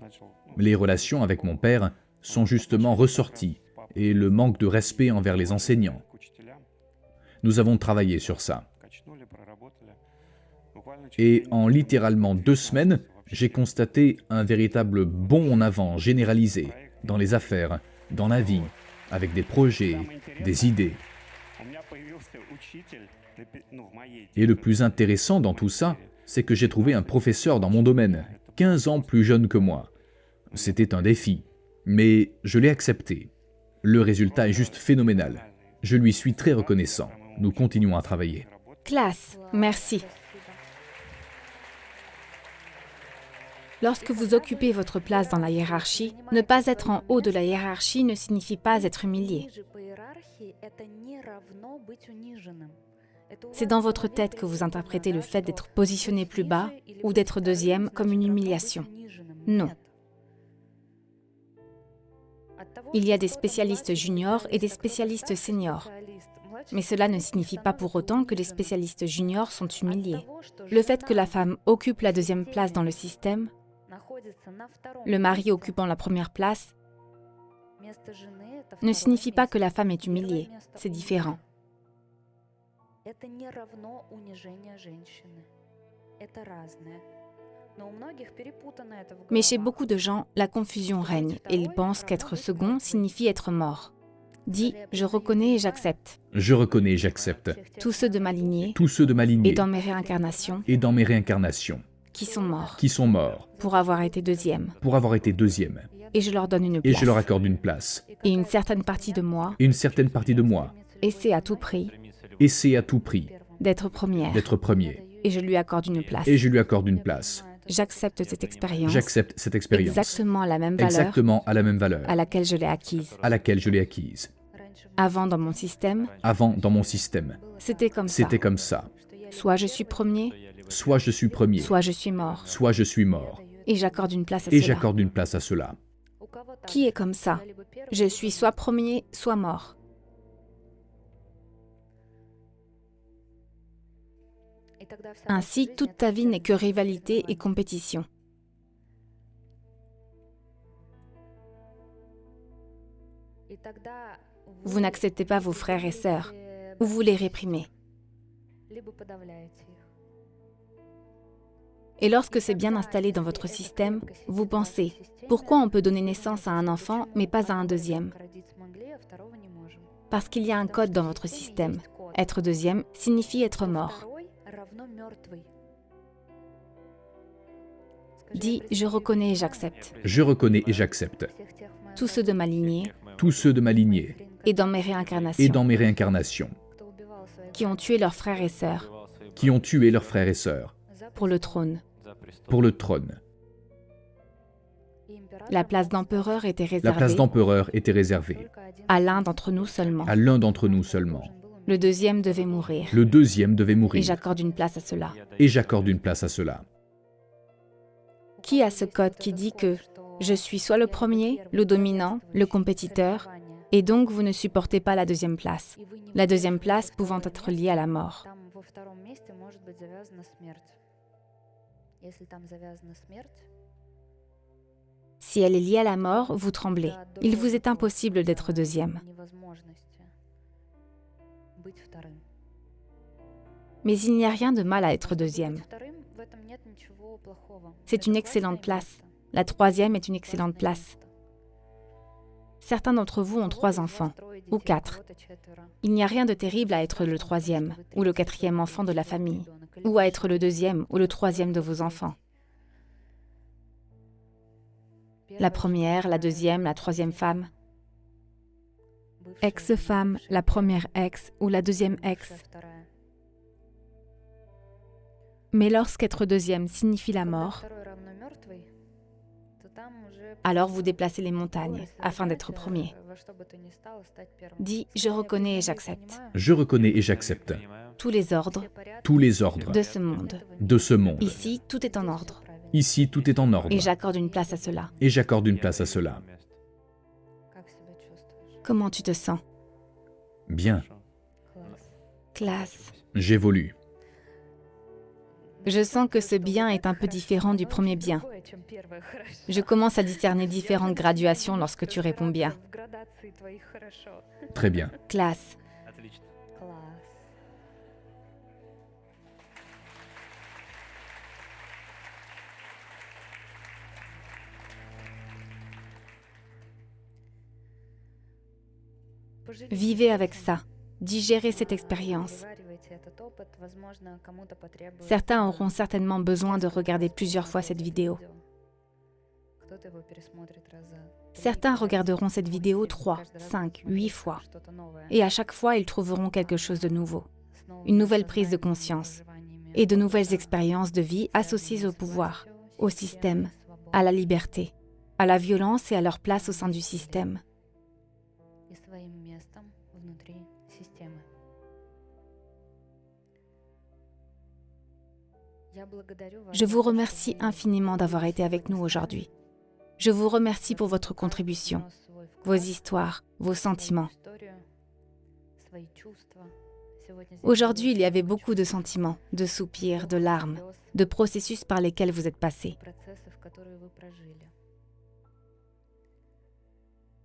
Les relations avec mon père sont justement ressorties et le manque de respect envers les enseignants. Nous avons travaillé sur ça. Et en littéralement 2 semaines, j'ai constaté un véritable bond en avant généralisé dans les affaires, dans la vie, avec des projets, des idées. Et le plus intéressant dans tout ça, c'est que j'ai trouvé un professeur dans mon domaine, 15 ans plus jeune que moi. C'était un défi, mais je l'ai accepté. Le résultat est juste phénoménal. Je lui suis très reconnaissant. Nous continuons à travailler. Classe, merci. Lorsque vous occupez votre place dans la hiérarchie, ne pas être en haut de la hiérarchie ne signifie pas être humilié. C'est dans votre tête que vous interprétez le fait d'être positionné plus bas ou d'être deuxième comme une humiliation. Non. Il y a des spécialistes juniors et des spécialistes seniors. Mais cela ne signifie pas pour autant que les spécialistes juniors sont humiliés. Le fait que la femme occupe la 2e place dans le système, le mari occupant la 1re place, ne signifie pas que la femme est humiliée. C'est différent. Mais chez beaucoup de gens, la confusion règne et ils pensent qu'être second signifie être mort. Dis, je reconnais et j'accepte. Je reconnais et j'accepte Tous ceux de ma lignée tous ceux de ma et lignée dans mes réincarnations et dans mes réincarnations qui sont morts qui sont morts pour avoir été deuxième. pour avoir été deuxième. Et je leur donne une Et place. je leur accorde une place. Et une certaine partie de moi Et une certaine partie de moi essaie à tout prix essaie à tout prix d'être première. d'être premier. Et je lui accorde une place. Et je lui accorde une place. J'accepte cette expérience J'accepte cette expérience. exactement à la même valeur Exactement à la même valeur à laquelle je l'ai acquise. à laquelle je l'ai acquise. Avant, dans mon système, Avant, dans mon système, c'était comme ça. c'était comme ça. Soit je suis premier, Soit je suis premier, soit je suis mort. soit je suis mort. Et j'accorde une place à Et cela. j'accorde une place à cela. Qui est comme ça? Je suis soit premier, soit mort. Ainsi, toute ta vie n'est que rivalité et compétition. Vous n'acceptez pas vos frères et sœurs, ou vous les réprimez. Et lorsque c'est bien installé dans votre système, vous pensez, pourquoi on peut donner naissance à un enfant, mais pas à un deuxième? Parce qu'il y a un code dans votre système. Être deuxième signifie être mort. Dis, je reconnais et j'accepte. Je reconnais et j'accepte Tous ceux de ma lignée tous ceux de ma lignée et dans mes et réincarnations dans mes réincarnations qui ont tué leurs frères et sœurs qui ont tué leurs frères et sœurs pour le trône. pour le trône. La place d'empereur était La place réservée d'empereur était réservée à l'un d'entre nous seulement. à l'un d'entre nous seulement. Le deuxième devait mourir. Le deuxième devait Et mourir. j'accorde une place à cela. Et j'accorde une place à cela. Qui a ce code qui dit que je suis soit le premier, le dominant, le compétiteur, et donc vous ne supportez pas la deuxième place. La deuxième place pouvant être liée à la mort. Si elle est liée à la mort, vous tremblez. Il vous est impossible d'être deuxième. Mais il n'y a rien de mal à être deuxième. C'est une excellente place. La troisième est une excellente place. Certains d'entre vous ont 3 enfants, ou 4. Il n'y a rien de terrible à être le troisième, ou le 4e enfant de la famille, ou à être le 2e ou le 3e de vos enfants. La première, la 2e, la 3e femme. Ex-femme, la première ex ou la 2e ex. Mais lorsqu'être deuxième signifie la mort, alors vous déplacez les montagnes afin d'être premier. Dis, je reconnais et j'accepte Je reconnais et j'accepte tous les ordres tous les ordres de ce monde. de ce monde. Ici, tout est en ordre. Ici, tout est en ordre. Et j'accorde une place à cela. Et j'accorde une place à cela. Comment tu te sens? Bien, Classe. j'évolue. Je sens que ce bien est un peu différent du premier bien. Je commence à discerner différentes graduations lorsque tu réponds bien. Très bien. Classe. Vivez avec ça. Digérez cette expérience. Certains auront certainement besoin de regarder plusieurs fois cette vidéo. Certains regarderont cette vidéo 3, 5, 8 fois. Et à chaque fois, ils trouveront quelque chose de nouveau. Une nouvelle prise de conscience. Et de nouvelles expériences de vie associées au pouvoir, au système, à la liberté, à la violence et à leur place au sein du système. Je vous remercie infiniment d'avoir été avec nous aujourd'hui. Je vous remercie pour votre contribution, vos histoires, vos sentiments. Aujourd'hui, il y avait beaucoup de sentiments, de soupirs, de larmes, de processus par lesquels vous êtes passés.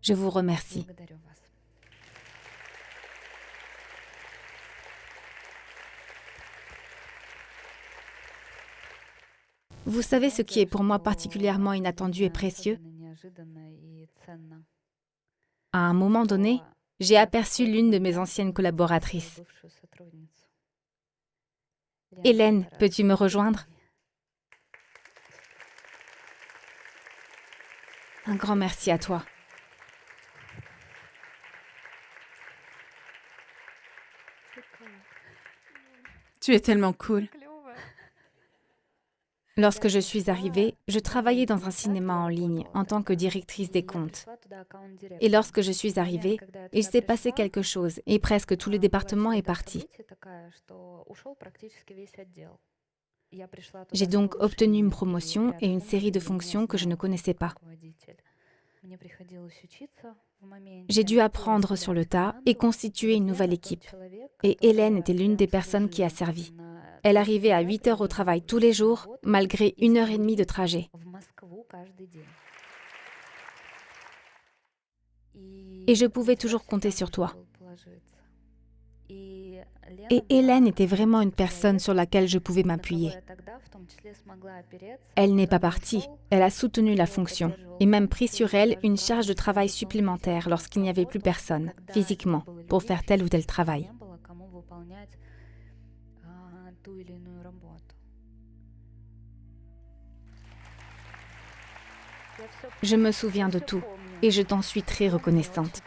Je vous remercie. Vous savez ce qui est pour moi particulièrement inattendu et précieux? À un moment donné, j'ai aperçu l'une de mes anciennes collaboratrices. Hélène, peux-tu me rejoindre? Un grand merci à toi. Tu es tellement cool. Lorsque je suis arrivée, je travaillais dans un cinéma en ligne en tant que directrice des comptes. Et lorsque je suis arrivée, il s'est passé quelque chose et presque tout le département est parti. J'ai donc obtenu une promotion et une série de fonctions que je ne connaissais pas. J'ai dû apprendre sur le tas et constituer une nouvelle équipe. Et Hélène était l'une des personnes qui a servi. Elle arrivait à 8 heures au travail tous les jours, malgré 1h30 de trajet. Et je pouvais toujours compter sur toi. Et Hélène était vraiment une personne sur laquelle je pouvais m'appuyer. Elle n'est pas partie, elle a soutenu la fonction et même pris sur elle une charge de travail supplémentaire lorsqu'il n'y avait plus personne, physiquement, pour faire tel ou tel travail. Je me souviens de tout et je t'en suis très reconnaissante.